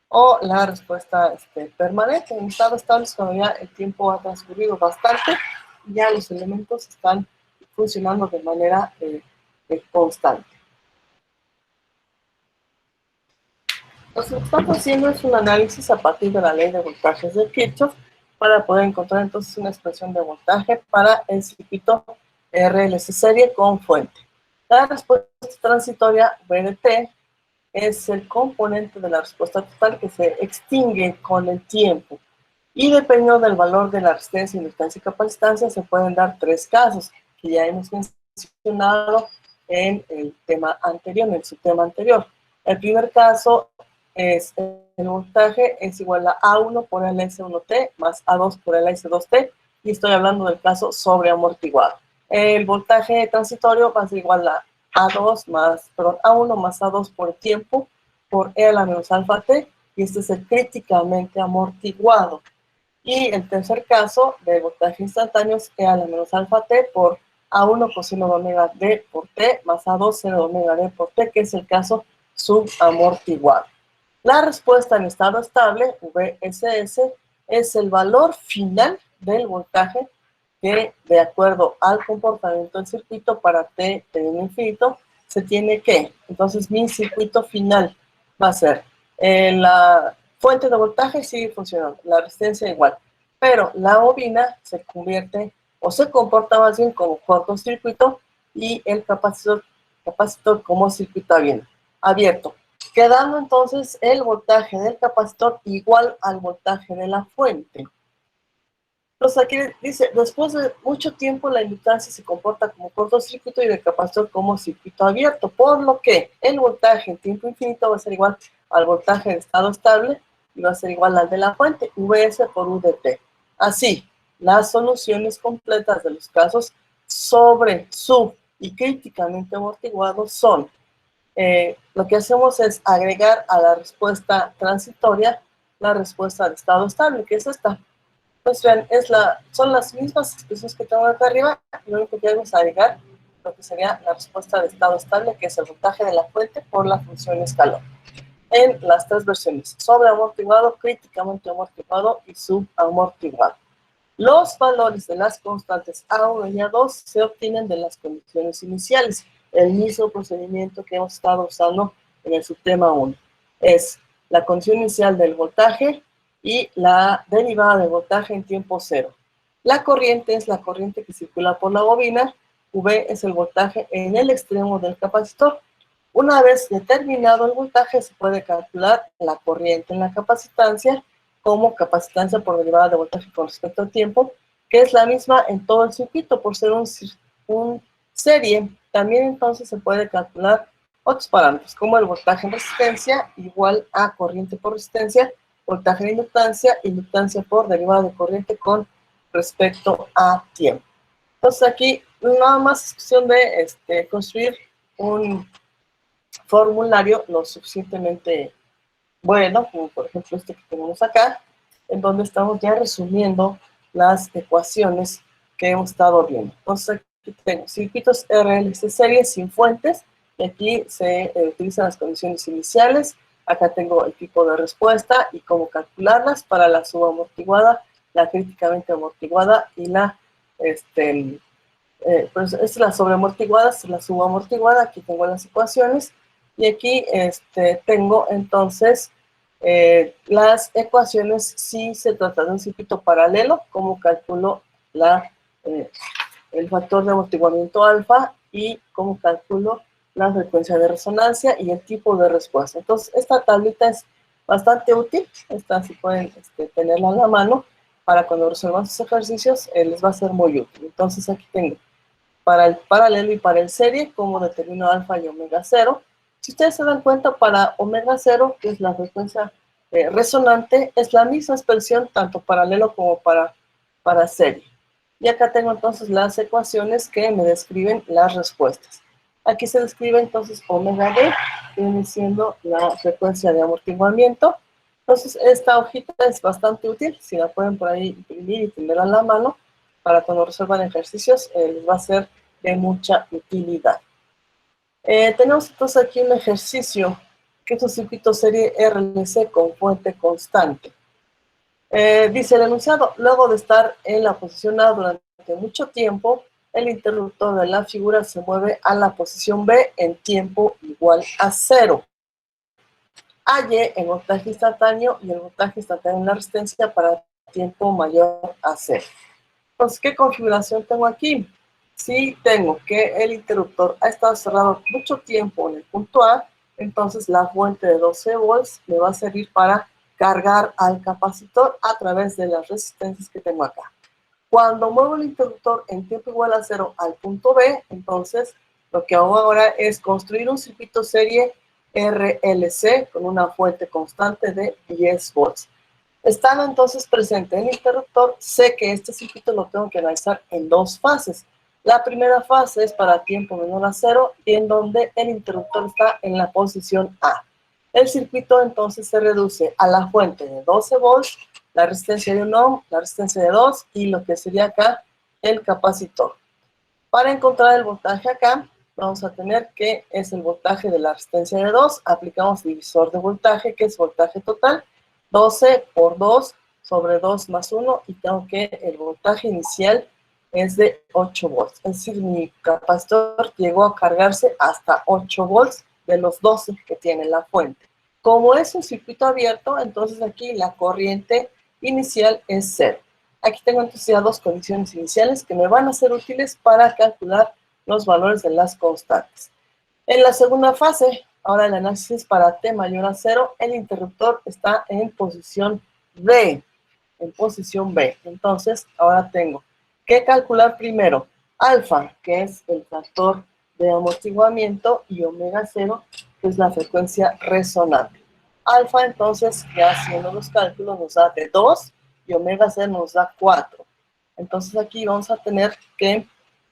O la respuesta permanente. En estado estable es cuando ya el tiempo ha transcurrido bastante y ya los elementos están funcionando de manera constante. Entonces, lo que estamos haciendo es un análisis a partir de la ley de voltajes de Kirchhoff para poder encontrar entonces una expresión de voltaje para el circuito RLC serie con fuente. La respuesta transitoria VDT es el componente de la respuesta total que se extingue con el tiempo. Y dependiendo del valor de la resistencia, inductancia y capacitancia, se pueden dar tres casos que ya hemos mencionado en el tema anterior, en el subtema anterior. El primer caso es el voltaje es igual a A1 por LS1T más A2 por LS2T, y estoy hablando del caso sobreamortiguado. El voltaje transitorio va a ser igual a A1 más A2 por tiempo por E a la menos alfa T, y este es el críticamente amortiguado. Y el tercer caso de voltaje instantáneo es E a la menos alfa T por A1 coseno de omega D por T más A2 seno de omega D por T, que es el caso subamortiguado. La respuesta en estado estable, VSS, es el valor final del voltaje que, de acuerdo al comportamiento del circuito para T teniendo infinito, se tiene que. Entonces, mi circuito final va a ser la fuente de voltaje sigue funcionando, la resistencia igual, pero la bobina se convierte o se comporta más bien como cortocircuito y el capacitor como circuito abierto, quedando entonces el voltaje del capacitor igual al voltaje de la fuente. Entonces aquí dice, después de mucho tiempo la inductancia se comporta como cortocircuito y el capacitor como circuito abierto, por lo que el voltaje en tiempo infinito va a ser igual al voltaje de estado estable y va a ser igual al de la fuente, Vs por UdT. Así, las soluciones completas de los casos sobre, sub y críticamente amortiguados son, lo que hacemos es agregar a la respuesta transitoria la respuesta de estado estable, que es esta. Pues vean, son las mismas expresiones que tengo acá arriba, y lo único que hago es agregar lo que sería la respuesta de estado estable, que es el voltaje de la fuente por la función escalón, en las tres versiones: sobreamortiguado, críticamente amortiguado y subamortiguado. Los valores de las constantes A1 y A2 se obtienen de las condiciones iniciales, el mismo procedimiento que hemos estado usando en el subtema 1. Es la condición inicial del voltaje y la derivada del voltaje en tiempo cero. La corriente es la corriente que circula por la bobina, V es el voltaje en el extremo del capacitor. Una vez determinado el voltaje, se puede calcular la corriente en la capacitancia como capacitancia por derivada de voltaje con respecto al tiempo, que es la misma en todo el circuito, por ser un serie. También entonces se puede calcular otros parámetros, como el voltaje en resistencia, igual a corriente por resistencia, voltaje en inductancia, inductancia por derivada de corriente con respecto a tiempo. Entonces aquí nada más es cuestión de construir un formulario lo suficientemente bueno, como por ejemplo este que tenemos acá, en donde estamos ya resumiendo las ecuaciones que hemos estado viendo. Entonces aquí tengo circuitos RLC serie sin fuentes, y aquí se utilizan las condiciones iniciales. Acá tengo el tipo de respuesta y cómo calcularlas para la subamortiguada, la críticamente amortiguada y la, pues esta es la sobreamortiguada, esta es la subamortiguada. Aquí tengo las ecuaciones. Y aquí tengo entonces las ecuaciones si se trata de un circuito paralelo, cómo calculo la el factor de amortiguamiento alfa y cómo calculo la frecuencia de resonancia y el tipo de respuesta. Entonces, esta tablita es bastante útil. Esta si pueden tenerla a la mano para cuando resuelvan sus ejercicios, les va a ser muy útil. Entonces, aquí tengo para el paralelo y para el serie, cómo determino alfa y omega 0. Si ustedes se dan cuenta, para omega 0, que es la frecuencia resonante, es la misma expresión tanto paralelo como para serie. Y acá tengo entonces las ecuaciones que me describen las respuestas. Aquí se describe entonces omega D, que viene siendo la frecuencia de amortiguamiento. Entonces esta hojita es bastante útil, si la pueden por ahí imprimir y tenerla a la mano, para cuando resuelvan ejercicios, les va a ser de mucha utilidad. Tenemos entonces aquí un ejercicio que es un circuito serie RLC con fuente constante. Dice el enunciado: luego de estar en la posición A durante mucho tiempo, el interruptor de la figura se mueve a la posición B en tiempo igual a 0. Halle el voltaje instantáneo y el voltaje instantáneo en la resistencia para tiempo mayor a 0. Entonces, ¿qué configuración tengo aquí? Si tengo que el interruptor ha estado cerrado mucho tiempo en el punto A, entonces la fuente de 12 volts me va a servir para cargar al capacitor a través de las resistencias que tengo acá. Cuando muevo el interruptor en tiempo igual a 0 al punto B, entonces lo que hago ahora es construir un circuito serie RLC con una fuente constante de 10 volts. Estando entonces presente el interruptor, sé que este circuito lo tengo que analizar en dos fases. La primera fase es para tiempo menor a 0 y en donde el interruptor está en la posición A. El circuito entonces se reduce a la fuente de 12 volts, la resistencia de 1 ohm, la resistencia de 2 y lo que sería acá el capacitor. Para encontrar el voltaje acá, vamos a tener que es el voltaje de la resistencia de 2. Aplicamos divisor de voltaje, que es voltaje total. 12 por 2 sobre 2 más 1, y tengo que el voltaje inicial es de 8 volts. Es decir, mi capacitor llegó a cargarse hasta 8 volts de los 12 que tiene la fuente. Como es un circuito abierto, entonces aquí la corriente inicial es 0. Aquí tengo entonces ya dos condiciones iniciales que me van a ser útiles para calcular los valores de las constantes. En la segunda fase, ahora el análisis para t mayor a 0, el interruptor está en posición B. Entonces, ahora tengo que calcular primero alfa, que es el factor de amortiguamiento, y omega 0, que es la frecuencia resonante. Alfa, entonces, ya haciendo los cálculos, nos da de 2 y omega 0 nos da 4. Entonces, aquí vamos a tener que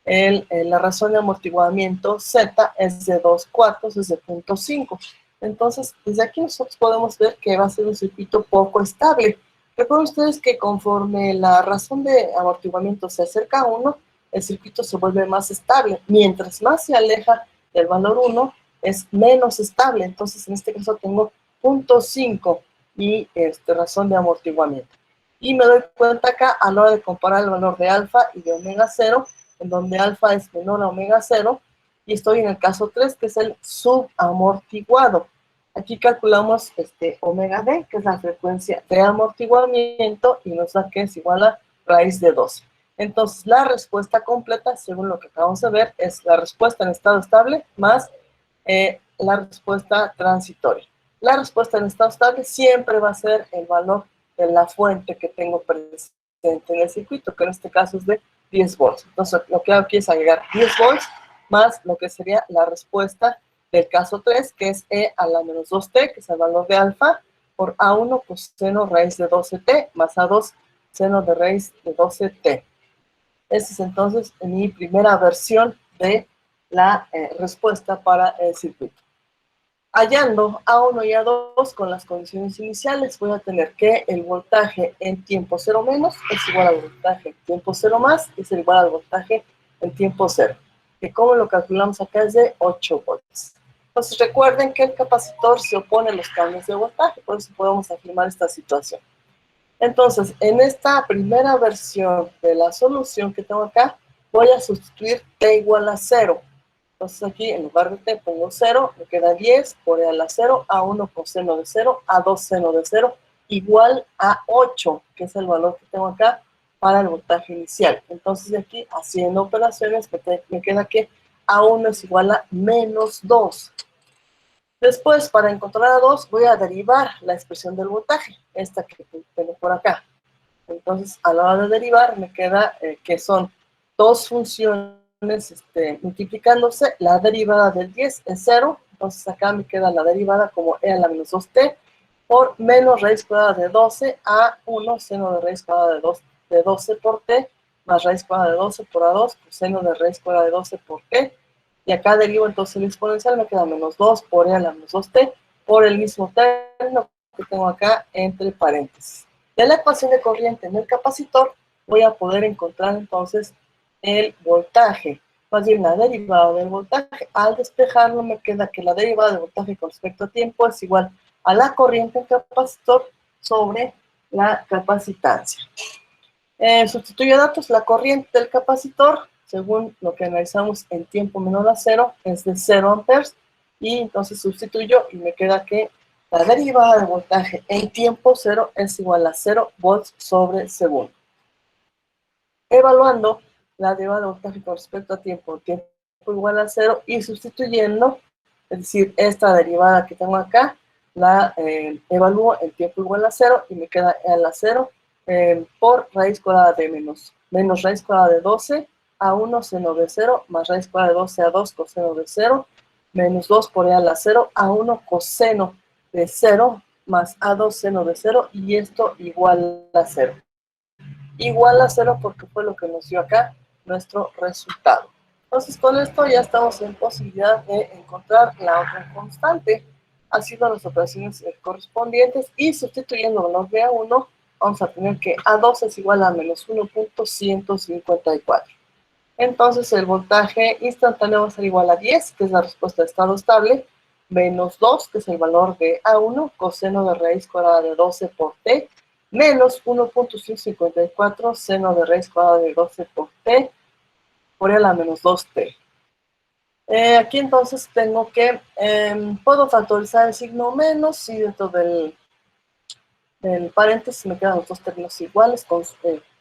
la razón de amortiguamiento Z es de 2/4, es de 0.5. Entonces, desde aquí nosotros podemos ver que va a ser un circuito poco estable. Recuerden ustedes que conforme la razón de amortiguamiento se acerca a 1, el circuito se vuelve más estable. Mientras más se aleja del valor 1, es menos estable. Entonces, en este caso tengo 0.5 y razón de amortiguamiento. Y me doy cuenta acá a la hora de comparar el valor de alfa y de omega 0, en donde alfa es menor a omega 0, y estoy en el caso 3, que es el subamortiguado. Aquí calculamos omega D, que es la frecuencia de amortiguamiento, y nos da que es igual a raíz de 12. Entonces, la respuesta completa, según lo que acabamos de ver, es la respuesta en estado estable más la respuesta transitoria. La respuesta en estado estable siempre va a ser el valor de la fuente que tengo presente en el circuito, que en este caso es de 10 volts. Entonces, lo que hago aquí es agregar 10 volts más lo que sería la respuesta del caso 3, que es E a la menos 2t, que es el valor de alfa, por A1 coseno raíz de 12t, más A2 seno de raíz de 12t. Esa es entonces mi primera versión de la respuesta para el circuito. Hallando A1 y A2 con las condiciones iniciales, voy a tener que el voltaje en tiempo 0 menos es igual al voltaje en tiempo 0 más, es igual al voltaje en tiempo 0. Que como lo calculamos acá es de 8 volts. Entonces recuerden que el capacitor se opone a los cambios de voltaje, por eso podemos afirmar esta situación. Entonces, en esta primera versión de la solución que tengo acá, voy a sustituir t igual a 0. Entonces aquí, en lugar de t, pongo 0, me queda 10 por e a la 0, A1 coseno de 0, A2 seno de 0, igual a 8, que es el valor que tengo acá para el voltaje inicial. Entonces de aquí, haciendo operaciones, me queda que A1 es igual a -2. Después, para encontrar a 2, voy a derivar la expresión del voltaje, esta que tengo por acá. Entonces, a la hora de derivar, me queda que son dos funciones multiplicándose. La derivada del 10 es 0, entonces acá me queda la derivada como e a la menos 2t por menos raíz cuadrada de 12 a 1 seno de raíz cuadrada de 12 por t, más raíz cuadrada de 12 por a2, coseno de raíz cuadrada de 12 por t. Y acá derivo entonces el exponencial, me queda menos 2 por e a la menos 2t por el mismo término que tengo acá entre paréntesis. De la ecuación de corriente en el capacitor voy a poder encontrar entonces el voltaje, más bien la derivada del voltaje. Al despejarlo me queda que la derivada del voltaje con respecto a tiempo es igual a la corriente en capacitor sobre la capacitancia. Sustituyo datos, la corriente del capacitor, según lo que analizamos en tiempo menor a 0, es de 0 amperes, y entonces sustituyo y me queda que la derivada de voltaje en tiempo 0 es igual a 0 volts sobre segundo. Evaluando la derivada de voltaje con respecto a tiempo igual a 0 y sustituyendo, es decir, esta derivada que tengo acá, la evalúo en tiempo igual a 0 y me queda E a la 0 por raíz cuadrada de menos raíz cuadrada de 12 a 1 seno de 0 más raíz cuadrada de 12 a 2 coseno de 0 menos 2 por E a la 0 a 1 coseno de 0 más A2 seno de 0 y esto igual a 0. Igual a 0 porque fue lo que nos dio acá nuestro resultado. Entonces con esto ya estamos en posibilidad de encontrar la otra constante, haciendo las operaciones correspondientes y sustituyendo el valor de A1, vamos a tener que A2 es igual a menos 1.154. Entonces el voltaje instantáneo va a ser igual a 10, que es la respuesta de estado estable, menos 2, que es el valor de A1, coseno de raíz cuadrada de 12 por t, menos 1.154, seno de raíz cuadrada de 12 por t, por E a la menos 2t. Aquí entonces tengo que, puedo factorizar el signo menos y dentro del paréntesis me quedan los dos términos iguales con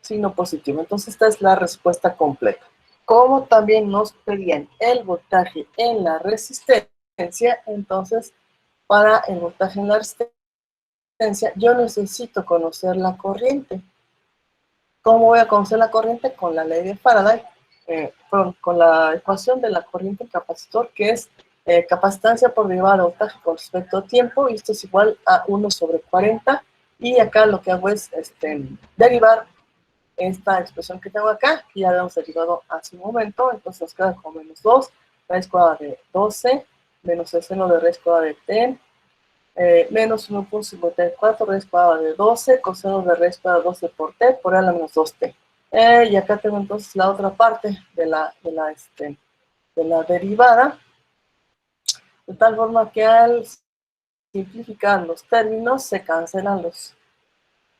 signo positivo. Entonces esta es la respuesta completa. Como también nos pedían el voltaje en la resistencia, entonces para el voltaje en la resistencia yo necesito conocer la corriente. ¿Cómo voy a conocer la corriente? Con la ley de Faraday, con la ecuación de la corriente en capacitor, que es capacitancia por derivada de voltaje con respecto a tiempo, y esto es igual a 1 sobre 40, y acá lo que hago es derivar esta expresión que tengo acá, que ya habíamos derivado hace un momento, entonces nos queda como menos 2, raíz cuadrada de 12, menos el seno de raíz cuadrada de t, menos 1.54 raíz cuadrada de 12, coseno de raíz cuadrada de 12 por t, por E a la menos 2t. Y acá tengo entonces la otra parte de la derivada, de tal forma que al simplificar los términos se cancelan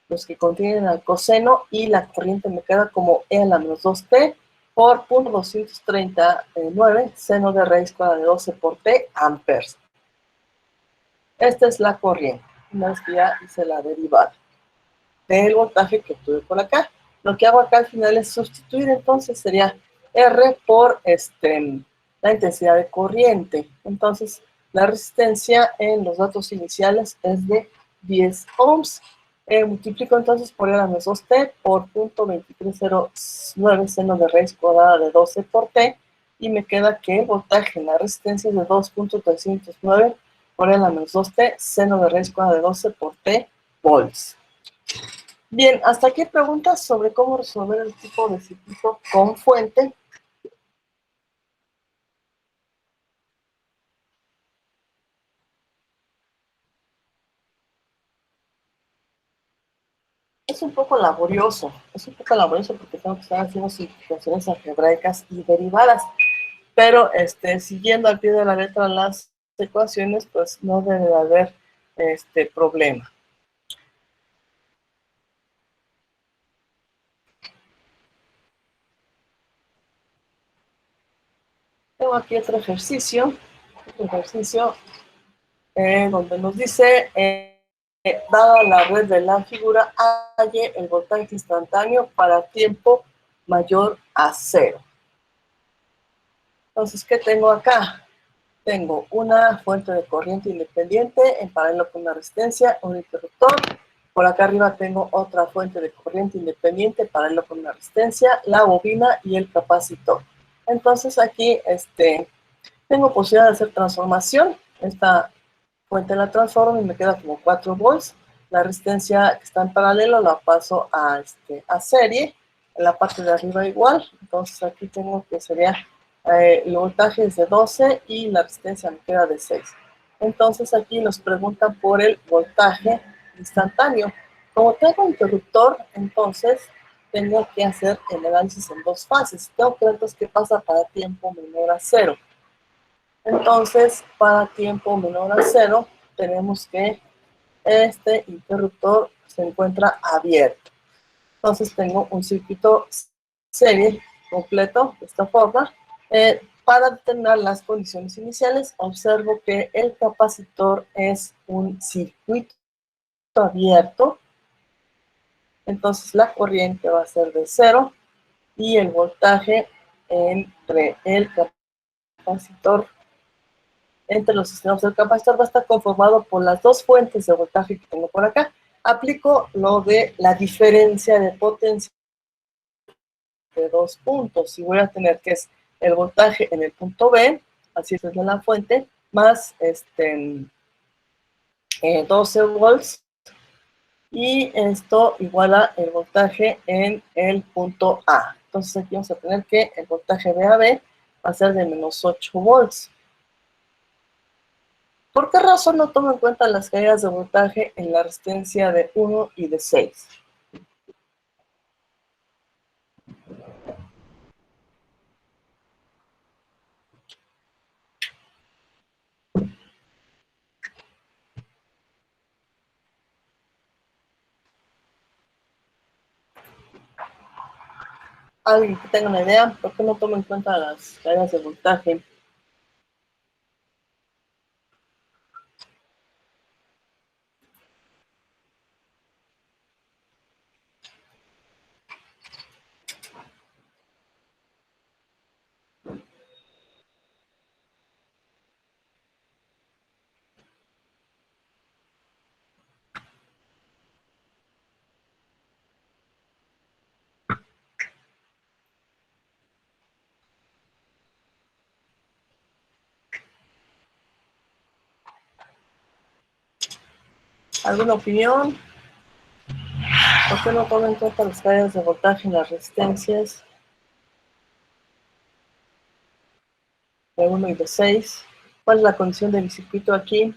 los que contienen al coseno y la corriente me queda como E a la menos 2t por 0.239 seno de raíz cuadrada de 12 por t amperes. Esta es la corriente, una vez que ya hice la derivada del voltaje que tuve por acá. Lo que hago acá al final es sustituir, entonces sería R por la intensidad de corriente. Entonces, la resistencia en los datos iniciales es de 10 ohms. Multiplico entonces por E a la menos 2t por 0.2309 seno de raíz cuadrada de 12 por t, y me queda que el voltaje en la resistencia es de 2.309 por E a la menos 2t, seno de raíz cuadrada de 12 por t volts. Bien, hasta aquí preguntas sobre cómo resolver el tipo de circuito con fuente. Es un poco laborioso porque tengo que estar haciendo simplificaciones algebraicas y derivadas, pero siguiendo al pie de la letra las ecuaciones, pues no debe de haber problema. Tengo aquí otro ejercicio donde nos dice dada la red de la figura, halle el voltaje instantáneo para tiempo mayor a 0. Entonces, ¿qué tengo acá? Tengo una fuente de corriente independiente en paralelo con una resistencia, un interruptor. Por acá arriba tengo otra fuente de corriente independiente en paralelo con una resistencia, la bobina y el capacitor. Entonces aquí tengo posibilidad de hacer transformación. Esta fuente la transformo y me queda como 4 volts. La resistencia que está en paralelo la paso a serie. En la parte de arriba igual. Entonces aquí tengo que sería el voltaje es de 12 y la resistencia me queda de 6. Entonces aquí nos preguntan por el voltaje instantáneo. Como tengo interruptor, entonces tengo que hacer el análisis en dos fases. Tengo que ver entonces qué pasa para tiempo menor a 0. Entonces, para tiempo menor a 0, tenemos que este interruptor se encuentra abierto. Entonces, tengo un circuito serie completo de esta forma. Para determinar las condiciones iniciales, observo que el capacitor es un circuito abierto. Entonces, la corriente va a ser de 0 y el voltaje entre el capacitor entre los sistemas del capacitor va a estar conformado por las dos fuentes de voltaje que tengo por acá. Aplico lo de la diferencia de potencia de dos puntos. Y voy a tener que es el voltaje en el punto B, así es de la fuente, más 12 volts. Y esto iguala el voltaje en el punto A. Entonces aquí vamos a tener que el voltaje de AB va a ser de menos 8 volts. ¿Por qué razón no tomo en cuenta las caídas de voltaje en la resistencia de 1 y de 6? ¿Alguien que tenga una idea? ¿Por qué no tomo en cuenta las caídas de voltaje? ¿Alguna opinión? ¿Por qué no tomo en cuenta las caídas de voltaje en las resistencias de 1 y de 6? ¿Cuál es la condición de mi circuito aquí?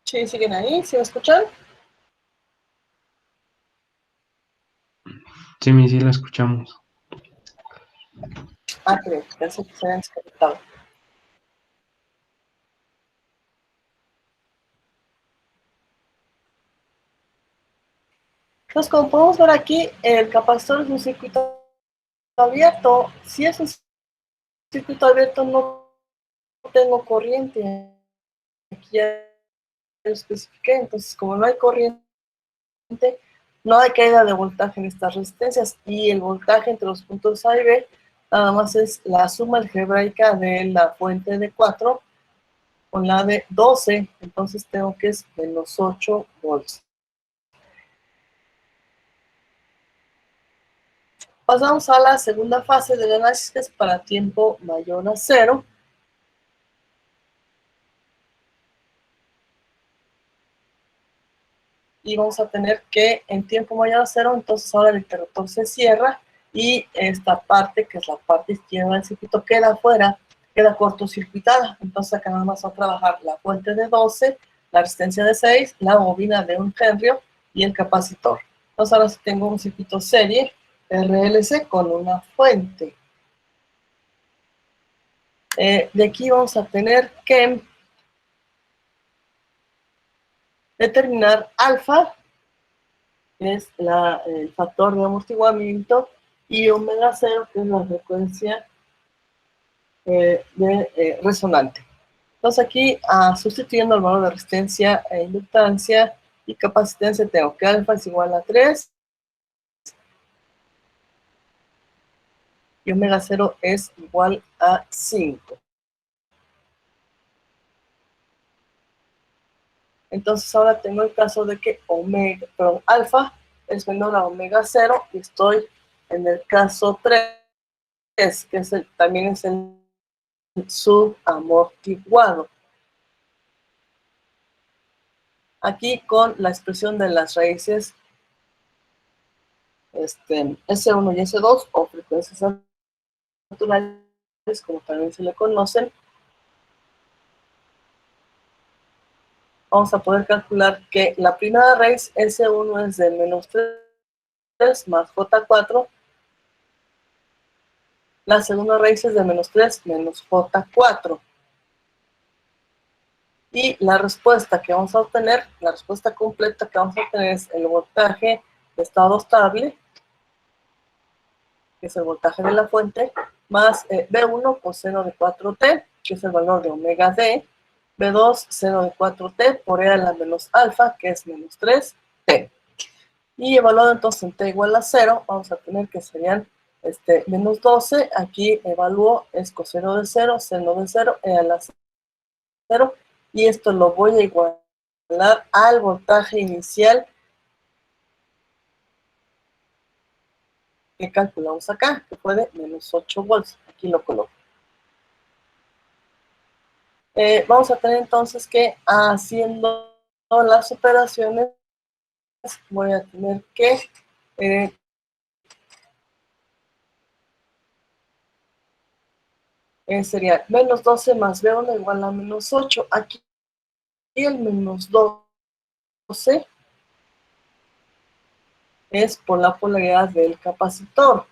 ¿Sí siguen ahí? ¿Sí me escuchan? Sí, mi, sí la escuchamos. Ah, creo, pensé que se habían desconectado. Entonces, como podemos ver aquí, el capacitor es un circuito abierto. Si es un circuito abierto, no tengo corriente. Aquí ya lo especifiqué. Entonces, como no hay corriente, no hay caída de voltaje en estas resistencias. Y el voltaje entre los puntos A y B nada más es la suma algebraica de la fuente de 4 con la de 12. Entonces, tengo que es menos 8 volts. Pasamos a la segunda fase del análisis, que es para tiempo mayor a 0. Y vamos a tener que en tiempo mayor a 0, entonces ahora el interruptor se cierra y esta parte, que es la parte izquierda del circuito, queda fuera, queda cortocircuitada. Entonces acá nada más va a trabajar la fuente de 12, la resistencia de 6, la bobina de 1 henrio y el capacitor. Entonces ahora sí tengo un circuito serie RLC con una fuente. De aquí vamos a tener que determinar alfa, que es el factor de amortiguamiento, y omega 0, que es la frecuencia resonante. Entonces aquí, sustituyendo el valor de resistencia e inductancia y capacitancia, tengo que alfa es igual a 3 y omega 0 es igual a 5. Entonces ahora tengo el caso de que alfa es menor a omega 0 y estoy en el caso 3, que también es el subamortiguado. Aquí con la expresión de las raíces S1 y S2, o frecuencias naturales, como también se le conocen, vamos a poder calcular que la primera raíz S1 es de menos 3 más J4, la segunda raíz es de menos 3 menos J4. Y la respuesta que vamos a obtener, la respuesta completa que vamos a obtener es el voltaje de estado estable, que es el voltaje de la fuente, más B1 por seno de 4T, que es el valor de omega D, B2 seno de 4T por E a la menos alfa, que es menos 3T. Y evaluado entonces en T igual a 0, vamos a tener que serían menos 12, aquí evalúo es coseno de 0, seno de 0, E a la 0, y esto lo voy a igualar al voltaje inicial que calculamos acá, que fue de menos 8 volts. Aquí lo coloco. Vamos a tener entonces que, haciendo las operaciones, voy a tener que sería menos 12 más B1 igual a menos 8. Aquí el menos 12 es por la polaridad del capacitor.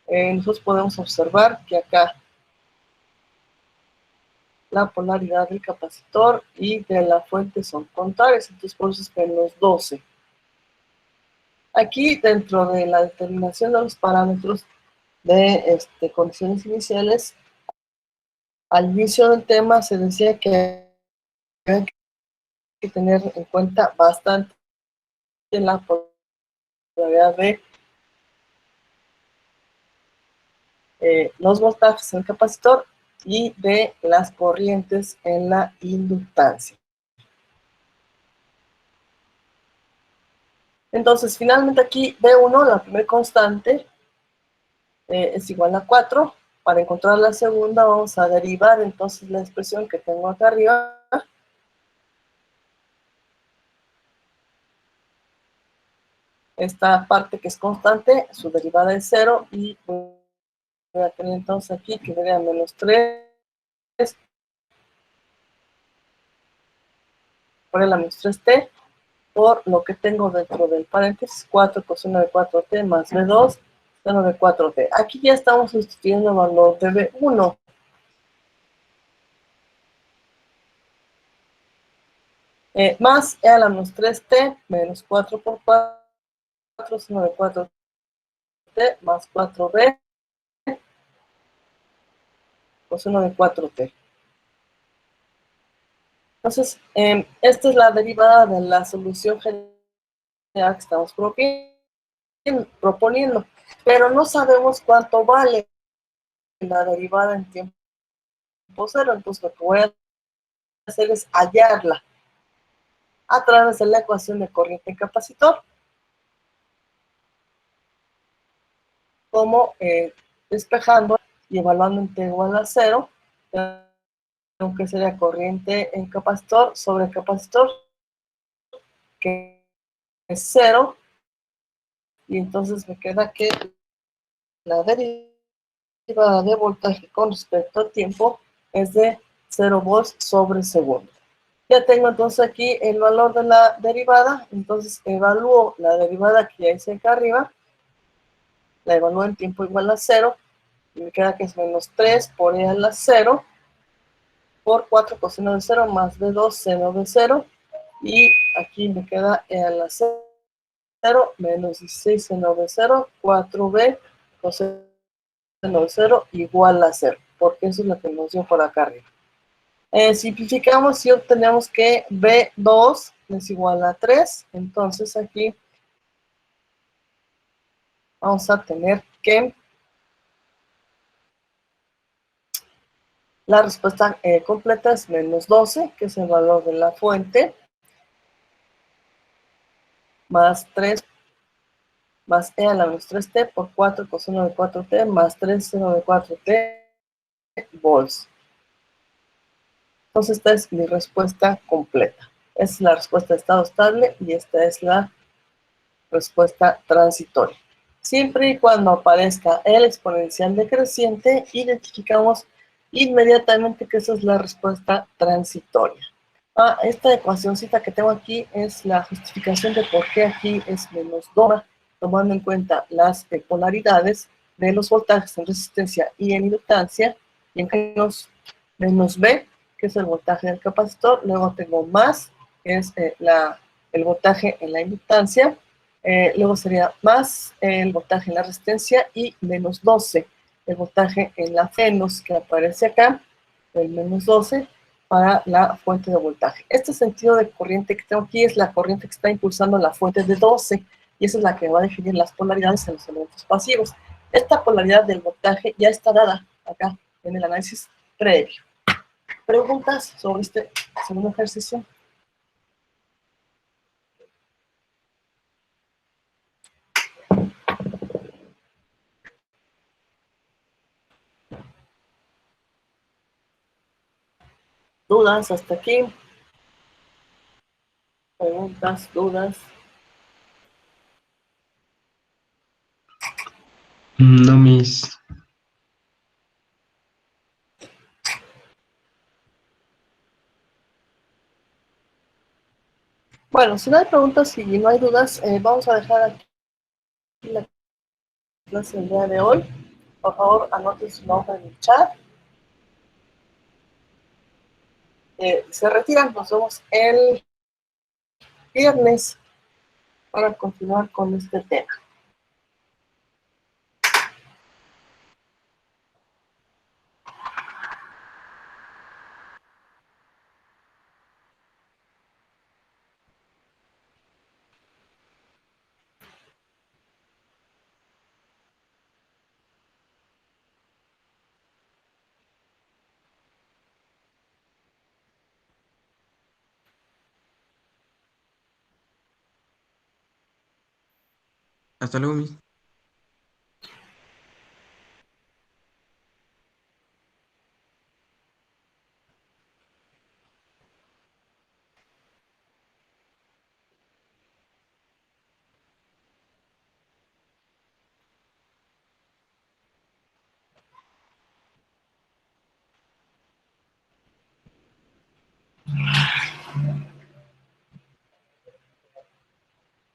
Nosotros podemos observar que acá la polaridad del capacitor y de la fuente son contrarias, entonces por eso es menos 12. Aquí, dentro de la determinación de los parámetros de condiciones iniciales, al inicio del tema se decía que hay que tener en cuenta bastante la polaridad de los voltajes en el capacitor y de las corrientes en la inductancia. Entonces, finalmente aquí B1, la primera constante, es igual a 4. Para encontrar la segunda vamos a derivar entonces la expresión que tengo acá arriba. Esta parte que es constante, su derivada es 0 y voy a tener entonces aquí que sería menos 3 por la menos 3t por lo que tengo dentro del paréntesis 4 coseno de 4t más b2 seno de 4t. Aquí ya estamos sustituyendo el valor de b1. Más e a la menos 3t menos 4 por 4 seno de 4t más 4b coseno de 4t. Entonces, esta es la derivada de la solución general que estamos proponiendo, pero no sabemos cuánto vale la derivada en tiempo cero, entonces lo que voy a hacer es hallarla a través de la ecuación de corriente en capacitor, como despejando y evaluando en t igual a 0, aunque sería corriente en capacitor sobre capacitor, que es 0, y entonces me queda que la derivada de voltaje con respecto al tiempo es de 0 volts sobre segundo. Ya tengo entonces aquí el valor de la derivada, entonces evalúo la derivada que ya hice acá arriba la evalúo en tiempo igual a 0, y me queda que es menos 3 por e a la 0, por 4 coseno de 0 más b2 seno de 0, y aquí me queda e a la 0 menos 16 seno de 0, 4b coseno de 0 igual a 0, porque eso es lo que nos dio por acá arriba. Simplificamos y obtenemos que b2 es igual a 3, entonces aquí vamos a tener que la respuesta completa es menos 12, que es el valor de la fuente, más 3, más e a la menos 3t por 4 coseno de 4t, más 3 seno de 4t volts. Entonces esta es mi respuesta completa. Esta es la respuesta de estado estable y esta es la respuesta transitoria. Siempre y cuando aparezca el exponencial decreciente, identificamos inmediatamente que esa es la respuesta transitoria. Esta ecuacióncita que tengo aquí es la justificación de por qué aquí es menos 2, tomando en cuenta las polaridades de los voltajes en resistencia y en inductancia, y en menos B, que es el voltaje del capacitor, luego tengo más, que es el voltaje en la inductancia, luego sería más el voltaje en la resistencia y menos 12, el voltaje en la fenos que aparece acá, el menos 12, para la fuente de voltaje. Este sentido de corriente que tengo aquí es la corriente que está impulsando la fuente de 12, y esa es la que va a definir las polaridades en los elementos pasivos. Esta polaridad del voltaje ya está dada acá en el análisis previo. ¿Preguntas sobre este segundo ejercicio? ¿Dudas hasta aquí? ¿Preguntas, dudas? No, mis. Bueno, si no hay preguntas y no hay dudas, vamos a dejar aquí la clase del día de hoy. Por favor, anoten su nombre en el chat. Se retiran, nos vemos el viernes para continuar con este tema. Hasta luego, mis.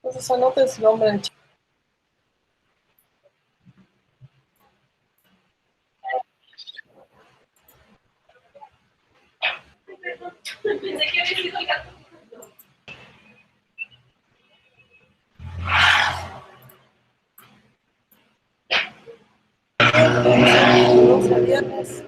Entonces anoten su nombre en el chat. Nos vemos el viernes.